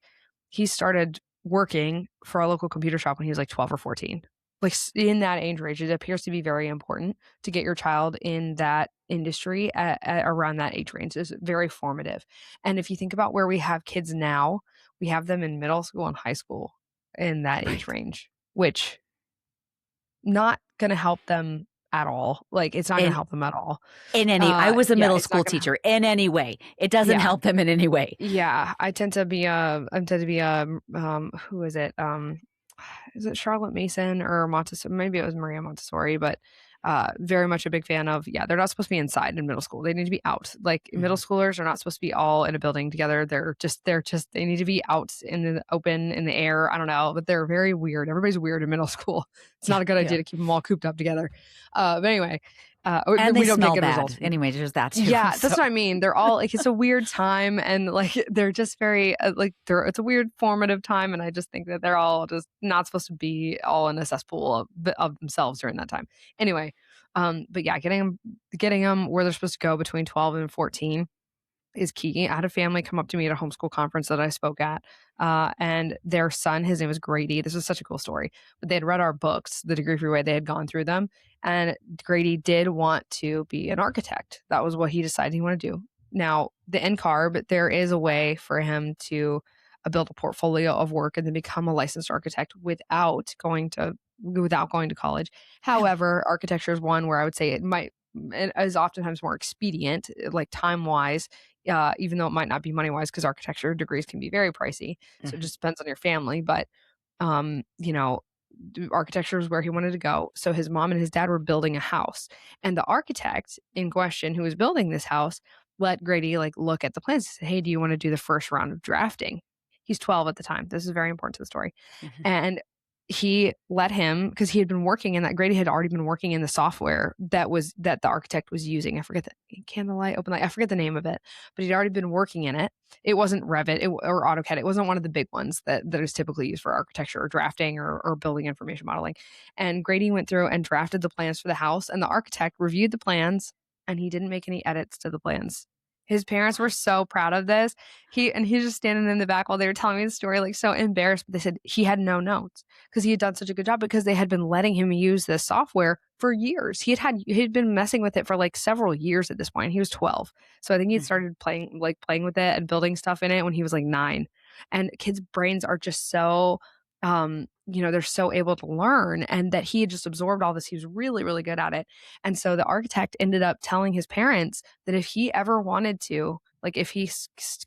he started working for a local computer shop when he was like 12 or 14. Like in that age range, it appears to be very important to get your child in that industry at around that age range. It's very formative. And if you think about where we have kids now, we have them in middle school and high school in that age Right. range, which not going to help them at all. Like it's not going to In help them at all. I was a Yeah, middle it's not school going to. teacher in any way. It doesn't Yeah, help them in any way. yeah. Who is it Charlotte Mason or Montessori? Maybe it was Maria Montessori, but very much a big fan of, yeah, they're not supposed to be inside in middle school. They need to be out. Like middle Mhm. schoolers are not supposed to be all in a building together. They need to be out in the open, in the air. I don't know, but they're very weird. Everybody's weird in middle school. It's Yeah, not a good idea yeah. to keep them all cooped up together. But anyway, And they we don't get smell good bad. results. Anyway, there's that too. Yeah, So that's what I mean. They're all like it's a weird time, and like they're just very it's a weird formative time, and I just think that they're all just not supposed to be all in a cesspool of themselves during that time. Anyway, but yeah, getting them where they're supposed to go between 12 and 14 is key. I had a family come up to me at a homeschool conference that I spoke at, and their son, his name was Grady. This was such a cool story. But they had read our books, The Degree Free Way. They had gone through them, and Grady did want to be an architect. That was what he decided he wanted to do. Now, the NCARB, there is a way for him to build a portfolio of work and then become a licensed architect without going to college. Really? However, architecture is one where I would say it is oftentimes more expedient, like time wise, even though it might not be money wise, because architecture degrees can be very pricey. So it Mhm. just depends on your family. But, um, you know, architecture is where he wanted to go. So his mom and his dad were building a house. And the architect in question who was building this house let Grady like look at the plans and say, hey, do you want to do the first round of drafting? He's 12 at the time. This is very important to the story. Mhm. And he let him because he had been working in that Grady had already been working in the software that the architect was using. I forget the Candlelight, OpenLight, I forget the name of it, but he'd already been working in it. It wasn't Revit or AutoCAD. It wasn't one of the big ones that is typically used for architecture or drafting or building information modeling. And Grady went through and drafted the plans for the house, and the architect reviewed the plans, and he didn't make any edits to the plans. His parents were so proud of this. He's just standing in the back while they were telling me the story, like so embarrassed. But they said he had no notes because he had done such a good job because they had been letting him use this software for years. He'd been messing with it for like several years at this point. He was 12. So I think he'd started playing with it and building stuff in it when he was like 9. And kids' brains are just so they're so able to learn, and that he had just absorbed all this. He was really, really good at it. And so the architect ended up telling his parents that if he ever wanted to, like if he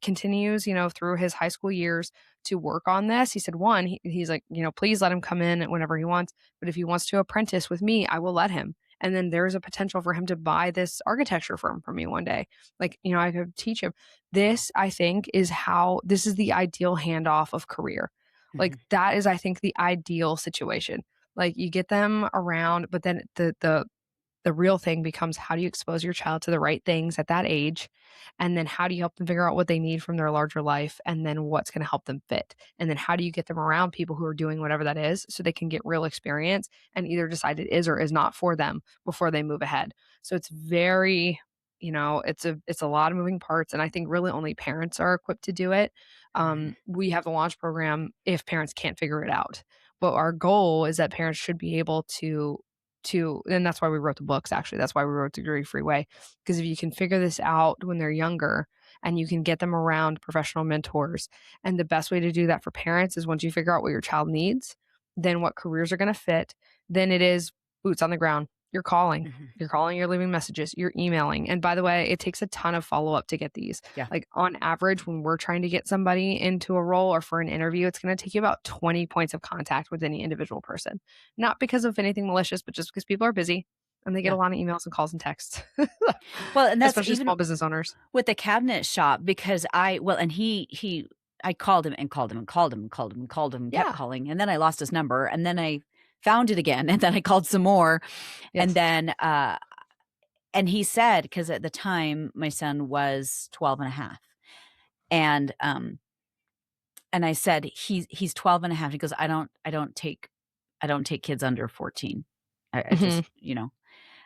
continues, through his high school years to work on this, he said, he's like, please let him come in whenever he wants. But if he wants to apprentice with me, I will let him. And then there's a potential for him to buy this architecture firm from me one day. Like, I could teach him. This, I think, is the ideal handoff of career. Like that is, I think, the ideal situation. Like you get them around, but then the real thing becomes, how do you expose your child to the right things at that age? And then how do you help them figure out what they need from their larger life? And then what's going to help them fit? And then how do you get them around people who are doing whatever that is so they can get real experience and either decide it is or is not for them before they move ahead? So it's very, it's a lot of moving parts. And I think really only parents are equipped to do it. We have the launch program if parents can't figure it out. But our goal is that parents should be able to, and that's why we wrote the books, actually. That's why we wrote Degree Free Way. Because if you can figure this out when they're younger and you can get them around professional mentors, and the best way to do that for parents is once you figure out what your child needs, then what careers are going to fit, then it is boots on the ground. You're calling, you're leaving messages, you're emailing. And by the way, it takes a ton of follow-up to get these. Yeah. Like on average, when we're trying to get somebody into a role or for an interview, it's going to take you about 20 points of contact with any individual person. Not because of anything malicious, but just because people are busy and they get a lot of emails and calls and texts. Well, and that's especially small business owners. With the cabinet shop, because I called him and called him and called him and called him and called him, kept calling. And then I lost his number, and then I found it again, and then I called some more. Yes. And then and he said, because at the time my son was 12 and a half, and I said, he's 12 and a half. He goes, I don't take kids under 14. I just,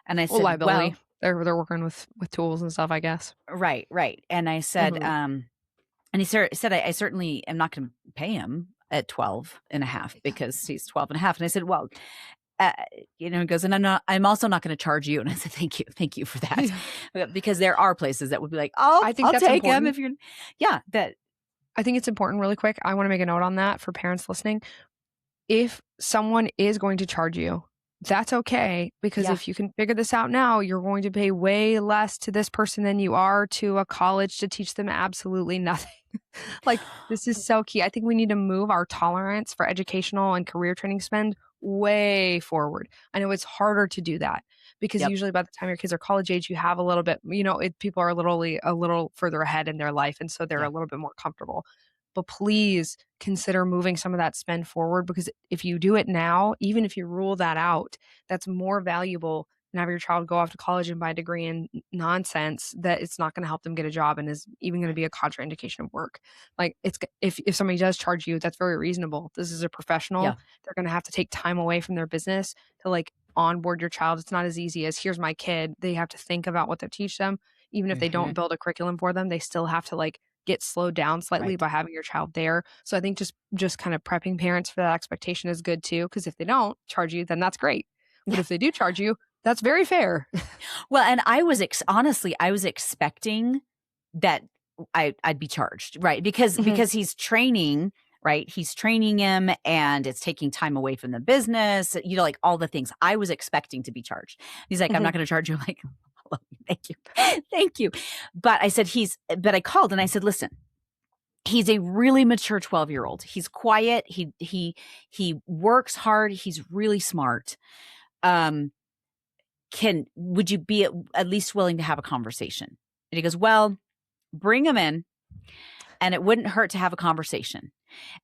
and I said, liability. Well, they're working with tools and stuff, I guess. Right. And I said, and he said, I certainly am not going to pay him at 12 and a half because he's 12 and a half. And I said, well, he goes, and I'm also not going to charge you. And I said, thank you for that. Because there are places that would be like, I think I'll take him if you're, that. I think it's important really quick. I want to make a note on that for parents listening. If someone is going to charge you, that's okay. Because if you can figure this out now, you're going to pay way less to this person than you are to a college to teach them absolutely nothing. Like, this is so key. I think we need to move our tolerance for educational and career training spend way forward. I know it's harder to do that because usually by the time your kids are college age, you have a little bit, people are literally a little further ahead in their life. And so they're a little bit more comfortable. But please consider moving some of that spend forward, because if you do it now, even if you rule that out, that's more valuable than have your child go off to college and buy a degree in nonsense that it's not going to help them get a job and is even going to be a contraindication of work. Like, it's if somebody does charge you, that's very reasonable. This is a professional. Yeah. They're going to have to take time away from their business to like onboard your child. It's not as easy as here's my kid. They have to think about what they teach them. Even if they don't build a curriculum for them, they still have to like get slowed down slightly by having your child there. So I think just kind of prepping parents for that expectation is good too, because if they don't charge you, then that's great. But if they do charge you, that's very fair. Well, and I was honestly, I was expecting that I'd be charged, right? Because he's training, right? He's training him, and it's taking time away from the business, like all the things. I was expecting to be charged. He's like, I'm not going to charge you. I'm like, thank you. But I said, but I called and I said, listen, he's a really mature 12-year-old. He's quiet. He works hard. He's really smart. Would you be at least willing to have a conversation? And he goes, well, bring him in and it wouldn't hurt to have a conversation.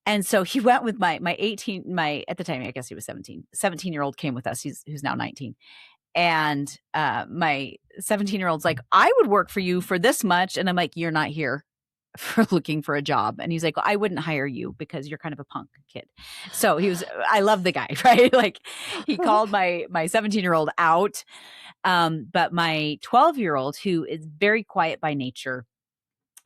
And so he went with my at the time, I guess he was 17-year-old came with us. Who's now 19. And my 17-year-old's like, I would work for you for this much. And I'm like, you're not here for looking for a job. And he's like, well, I wouldn't hire you because you're kind of a punk kid. So I love the guy, right? Like, he called my 17-year-old out. But my 12-year-old, who is very quiet by nature,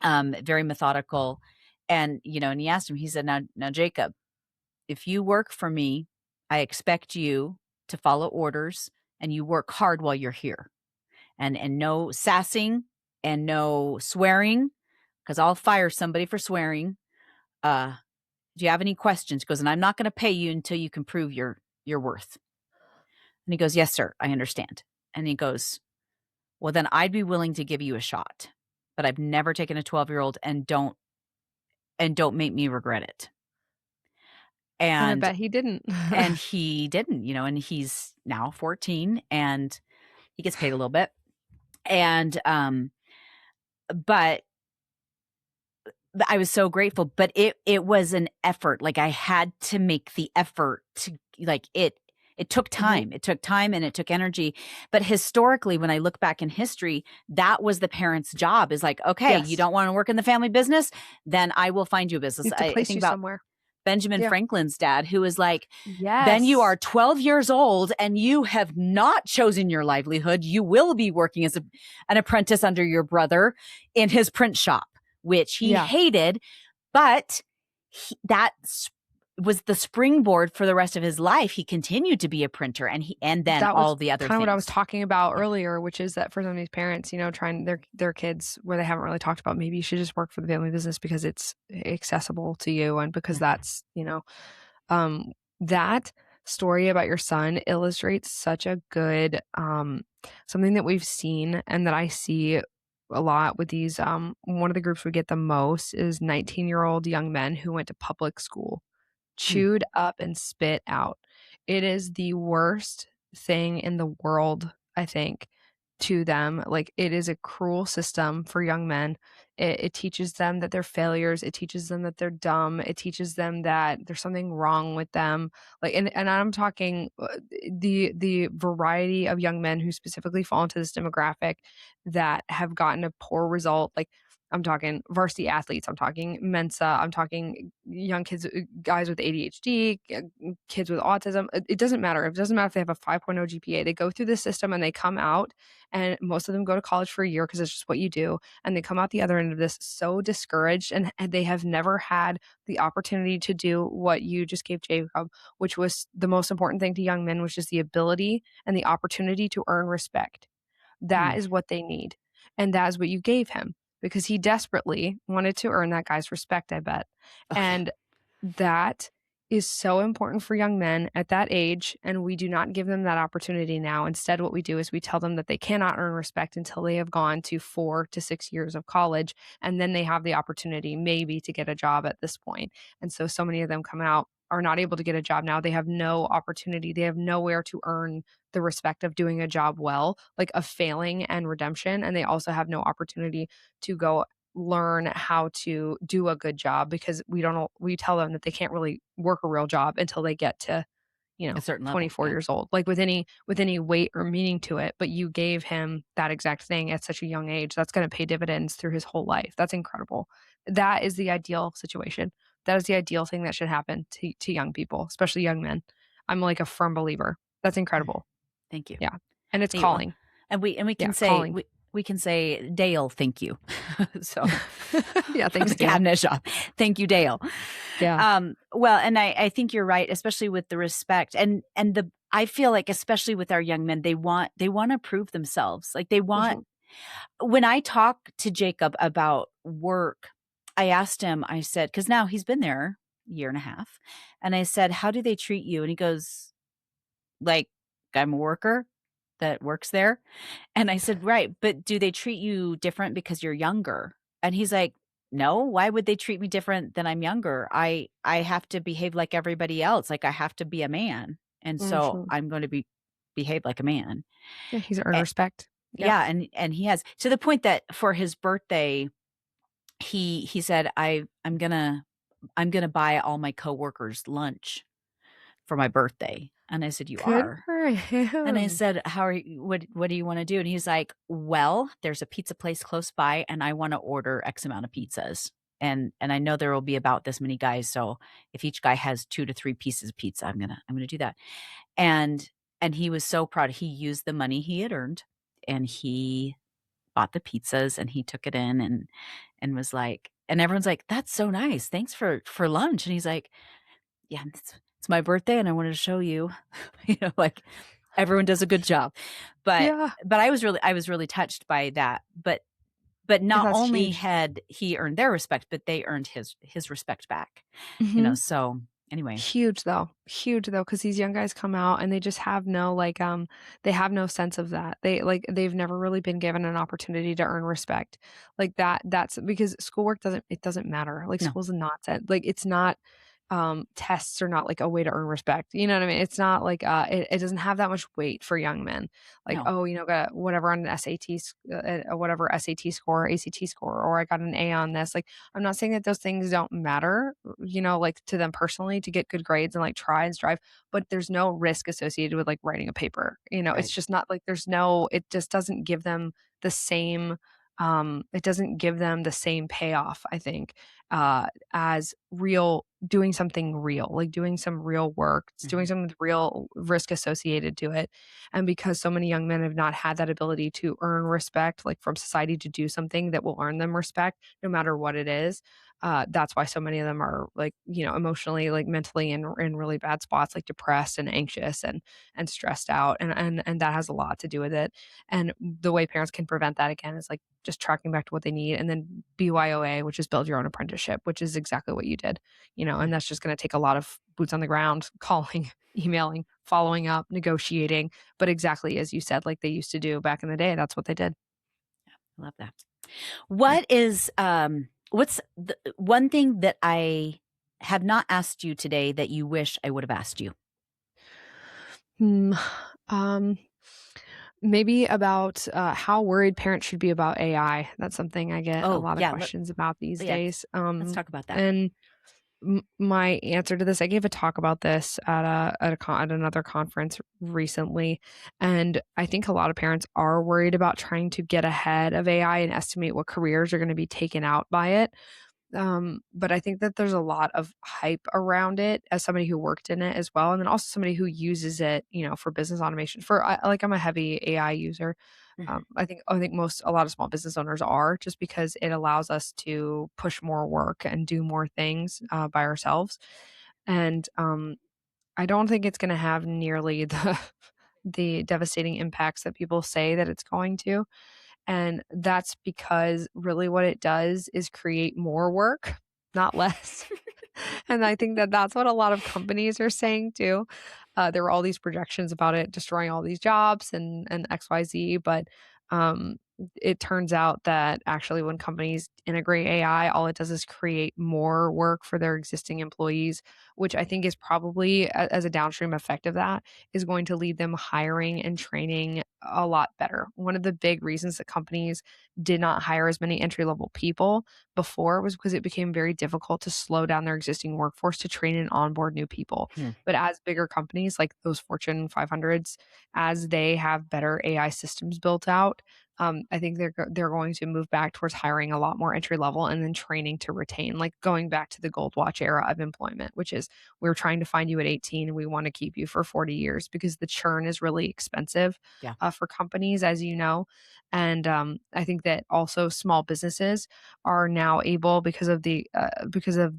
very methodical. And, and he asked him, he said, now, Jacob, if you work for me, I expect you to follow orders and you work hard while you're here, and no sassing and no swearing, because I'll fire somebody for swearing. Do you have any questions? He goes, and I'm not going to pay you until you can prove your worth. And he goes, yes, sir, I understand. And he goes, well, then I'd be willing to give you a shot, but I've never taken a 12-year-old, and don't make me regret it. And I And bet he didn't. and he didn't, and he's now 14 and he gets paid a little bit. And but I was so grateful, but it was an effort. Like, I had to make the effort to, like, it took time. It took time and it took energy. But historically, when I look back in history, that was the parents' job, is like, okay, Yes. you don't want to work in the family business, then I will find you a business. You have to I place think you about somewhere. Benjamin Franklin's dad, who was like, Yes. then you are 12 years old and you have not chosen your livelihood. You will be working as an apprentice under your brother in his print shop, which he hated, but that was the springboard for the rest of his life. He continued to be a printer, and then that all the other kind of things. what I was talking about earlier, which is that for some of these parents, trying their kids, where they haven't really talked about, maybe you should just work for the family business because it's accessible to you, and because that's that story about your son illustrates such a good something that we've seen and that I see a lot with these. One of the groups we get the most is 19-year-old young men who went to public school, chewed up and spit out. It is the worst thing in the world, I think, to them. Like, it is a cruel system for young men. It teaches them that they're failures. It teaches them that they're dumb. It teaches them that there's something wrong with them. Like, and I'm talking the variety of young men who specifically fall into this demographic that have gotten a poor result. Like, I'm talking varsity athletes. I'm talking Mensa. I'm talking young kids, guys with ADHD, kids with autism. It doesn't matter. It doesn't matter if they have a 5.0 GPA. They go through this system and they come out, and most of them go to college for a year because it's just what you do. And they come out the other end of this so discouraged, and they have never had the opportunity to do what you just gave Jacob, which was the most important thing to young men, which is the ability and the opportunity to earn respect. That is what they need. And that is what you gave him, because he desperately wanted to earn that guy's respect, I bet. Okay. And that is so important for young men at that age, and we do not give them that opportunity now. Instead, what we do is we tell them that they cannot earn respect until they have gone to 4 to 6 years of college, and then they have the opportunity maybe to get a job at this point. And so many of them come out, are not able to get a job now. They have no opportunity. They have nowhere to earn the respect of doing a job well, like of failing and redemption. And they also have no opportunity to go learn how to do a good job, because we tell them that they can't really work a real job until they get to A certain level, 24 years old, like with any weight or meaning to it. But you gave him that exact thing at such a young age. That's going to pay dividends through his whole life. That's incredible. That is the ideal situation. That is the ideal thing that should happen to young people, especially young men. I'm like a firm believer. That's incredible. Thank you. Yeah. And it's Thank you. calling. And we can say calling. we can say, Dale, thank you. So yeah, thanks, the cabinet shop. Thank you, Dale. Yeah. Well, and I think you're right, especially with the respect and I feel like, especially with our young men, they want to prove themselves. Like, they want, when I talk to Jacob about work, I asked him, I said, because now he's been there a year and a half. And I said, how do they treat you? And he goes, like, I'm a worker that works there. And I said, right, but do they treat you different because you're younger? And he's like, no, why would they treat me different than I'm younger? I have to behave like everybody else. Like, I have to be a man. And so I'm going to behave like a man. Yeah, he's earned respect. Yeah. And he has, to the point that for his birthday, he said, I'm gonna buy all my coworkers lunch for my birthday. And I said, you Good are? for him. And I said, how are you, what do you want to do? And he's like, well, there's a pizza place close by and I want to order X amount of pizzas. And I know there will be about this many guys. So if each guy has 2 to 3 pieces of pizza, I'm going to do that. And he was so proud. He used the money he had earned and he bought the pizzas and he took it in and was like, and everyone's like, "That's so nice. Thanks for lunch." And he's like, "Yeah, it's my birthday and I wanted to show you." Like everyone does a good job. But Yeah. I was really touched by that. But Yeah, not that's only huge. had he earned their respect, but they earned his respect back. Mhm. So anyway. Huge though, because these young guys come out and they just have no like they have no sense of that. They've never really been given an opportunity to earn respect. Like that's because schoolwork doesn't matter. Like No, school's a nonsense. Like it's not tests are not like a way to earn respect. You know what I mean? It's not like it doesn't have that much weight for young men. Like, no, oh, got whatever on an whatever SAT score, ACT score, or I got an A on this. Like I'm not saying that those things don't matter, like to them personally to get good grades and like try and strive, but there's no risk associated with like writing a paper. It's right. just not like it just doesn't give them the same it doesn't give them the same payoff, I think, as doing something real, like doing some real work, it's doing Mhm. something with real risk associated to it. And because so many young men have not had that ability to earn respect, like from society to do something that will earn them respect, no matter what it is, that's why so many of them are like, emotionally, like mentally in really bad spots, like depressed and anxious and stressed out. And that has a lot to do with it. And the way parents can prevent that again is like just tracking back to what they need. And then BYOA, which is build your own apprenticeship, which is exactly what you did, Yeah. and that's just going to take a lot of boots on the ground, calling, emailing, following up, negotiating. But exactly as you said, like they used to do back in the day, that's what they did. I love that. Yeah. What's the one thing that I have not asked you today that you wish I would have asked you? Hmm. Um, Maybe about how worried parents should be about AI. That's something I get a Oh, lot of yeah, questions about these yeah, days. let's talk about that. And my answer to this, I gave a talk about this at another conference recently, and I think a lot of parents are worried about trying to get ahead of AI and estimate what careers are going to be taken out by it. But I think that there's a lot of hype around it as somebody who worked in it as well, and then also somebody who uses it, for business automation. I'm a heavy AI user. Mhm. I think a lot of small business owners are, just because it allows us to push more work and do more things by ourselves. And I don't think it's going to have nearly the the devastating impacts that people say that it's going to. And that's because really what it does is create more work, not less. And I think that that's what a lot of companies are saying too. There were all these projections about it destroying all these jobs and XYZ, but um, it turns out that actually when companies integrate AI, all it does is create more work for their existing employees, which I think is probably as a downstream effect of that is going to lead them hiring and training a lot better. One of the big reasons that companies did not hire as many entry level people before was because it became very difficult to slow down their existing workforce to train and onboard new people. Hmm. But as bigger companies like those Fortune 500s, as they have better AI systems built out, I think they're going to move back towards hiring a lot more entry level and then training to retain, like going back to the gold watch era of employment, which is we're trying to find you at 18 and we want to keep you for 40 years because the churn is really expensive Yeah. for companies, as you know. And I think that also small businesses are now able, because of the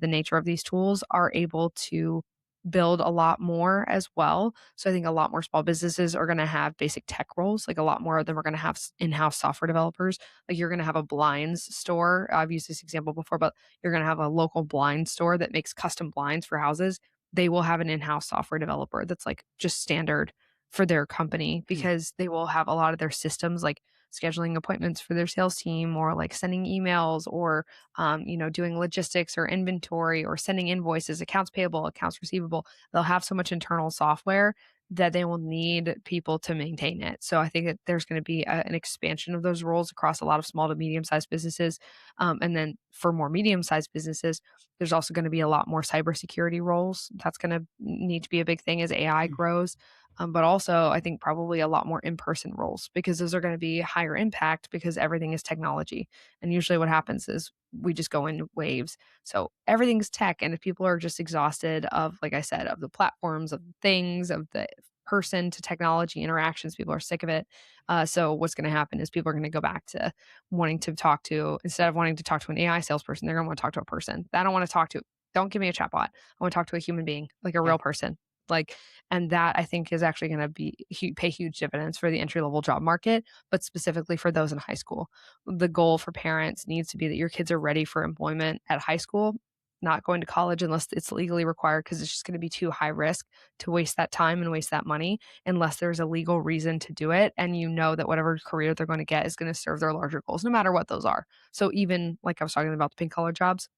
nature of these tools, are able to build a lot more as well. So I think a lot more small businesses are going to have basic tech roles. Like a lot more of them are going to have in-house software developers. Like you're going to have a blinds store. I've used this example before, but you're going to have a local blind store that makes custom blinds for houses. They will have an in-house software developer that's like just standard for their company, Hmm. because they will have a lot of their systems like scheduling appointments for their sales team, or like sending emails, or doing logistics or inventory, or sending invoices, accounts payable, accounts receivable. They'll have so much internal software that they will need people to maintain it. So I think that there's going to be an expansion of those roles across a lot of small to medium sized businesses. And then for more medium sized businesses, there's also going to be a lot more cybersecurity roles. That's going to need to be a big thing as AI Hmm. grows. But also, I think probably a lot more in person roles, because those are going to be higher impact because everything is technology. And usually, what happens is we just go in waves. So everything's tech. And if people are just exhausted of, like I said, of the platforms, of the things, of the person to technology interactions. People are sick of it. So what's going to happen is people are going to go back to wanting to talk to, instead of wanting to talk to an AI salesperson, they're going to want to talk to a person. I don't want to talk to, don't give me a chatbot. I want to talk to a human being, like a real person. Like, and that I think is actually going to pay huge dividends for the entry level job market, but specifically for those in high school. The goal for parents needs to be that your kids are ready for employment at high school, not going to college unless it's legally required, because it's just going to be too high risk to waste that time and waste that money unless there's a legal reason to do it. And you know that whatever career they're going to get is going to serve their larger goals, no matter what those are. So even like I was talking about the pink collar jobs,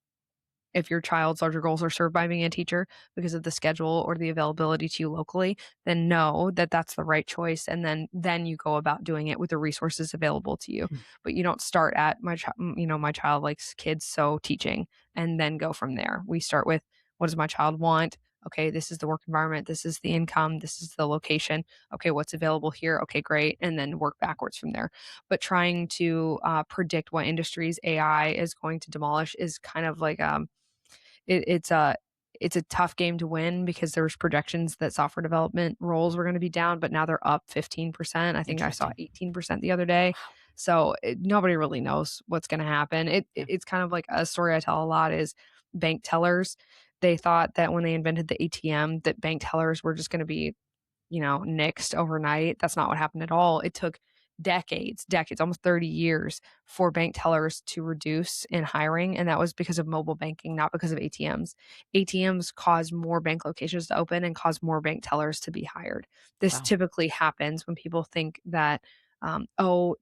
if your child's larger goals are served by being a teacher because of the schedule or the availability to you locally, then know that that's the right choice. And then you go about doing it with the resources available to you. But you don't start at my child likes kids, so teaching, and then go from there. We start with, what does my child want? Okay, this is the work environment. This is the income. This is the location. Okay, what's available here? Okay, great. And then work backwards from there. But trying to predict what industries AI is going to demolish is kind of like it's a tough game to win, because there's projections that software development roles were going to be down, but now they're up 15%. I think I saw 18% the other day. So nobody really knows what's going to happen. It's kind of like a story I tell a lot is bank tellers. They thought that when they invented the ATM, that bank tellers were just going to be, nixed overnight. That's not what happened at all. It took decades, almost 30 years for bank tellers to reduce in hiring. And that was because of mobile banking, not because of ATMs. ATMs cause more bank locations to open and cause more bank tellers to be hired. This typically happens when people think that,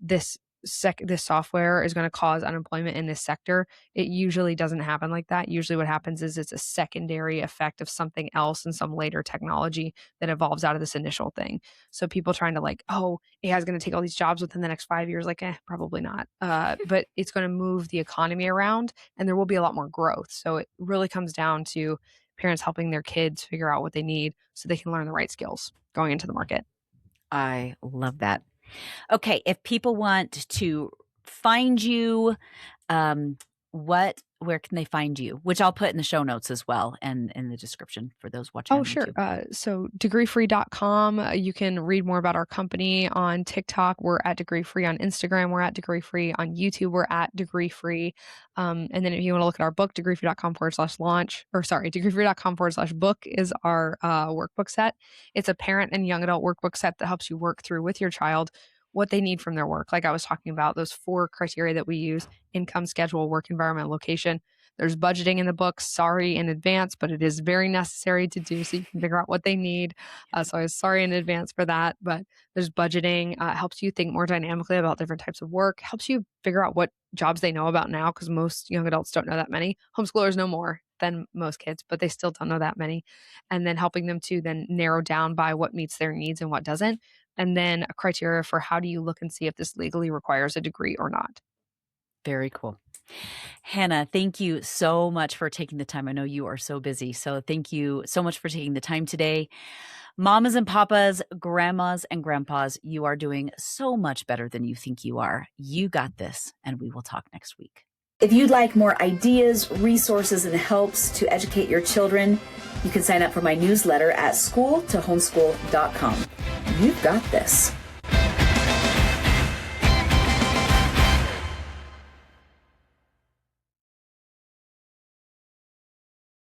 this software is going to cause unemployment in this sector. It usually doesn't happen like that. Usually what happens is it's a secondary effect of something else and some later technology that evolves out of this initial thing. So people trying to AI is going to take all these jobs within the next 5 years, probably not. But it's going to move the economy around and there will be a lot more growth. So it really comes down to parents helping their kids figure out what they need so they can learn the right skills going into the market. I love that. Okay, if people want to find you, where can they find you? Which I'll put in the show notes as well and in the description for those watching on sure. YouTube. So degreefree.com. You can read more about our company on TikTok. We're at Degree Free. On Instagram, we're at Degree Free. On YouTube, we're at Degree Free. And then if you want to look at our book, degreefree.com/launch, degreefree.com/book is our workbook set. It's a parent and young adult workbook set that helps you work through with your child what they need from their work. Like I was talking about, those 4 criteria that we use: income, schedule, work environment, location. There's budgeting in the book. Sorry in advance, but it is very necessary to do so you can figure out what they need. So I was sorry in advance for that, but there's budgeting. Helps you think more dynamically about different types of work. Helps you figure out what jobs they know about now, because most young adults don't know that many. Homeschoolers know more than most kids, but they still don't know that many. And then helping them to then narrow down by what meets their needs and what doesn't. And then a criteria for how do you look and see if this legally requires a degree or not. Very cool. Hannah, thank you so much for taking the time. I know you are so busy. So thank you so much for taking the time today. Mamas and papas, grandmas and grandpas, you are doing so much better than you think you are. You got this, and we will talk next week. If you'd like more ideas, resources, and helps to educate your children, you can sign up for my newsletter at schooltohomeschool.com. You've got this.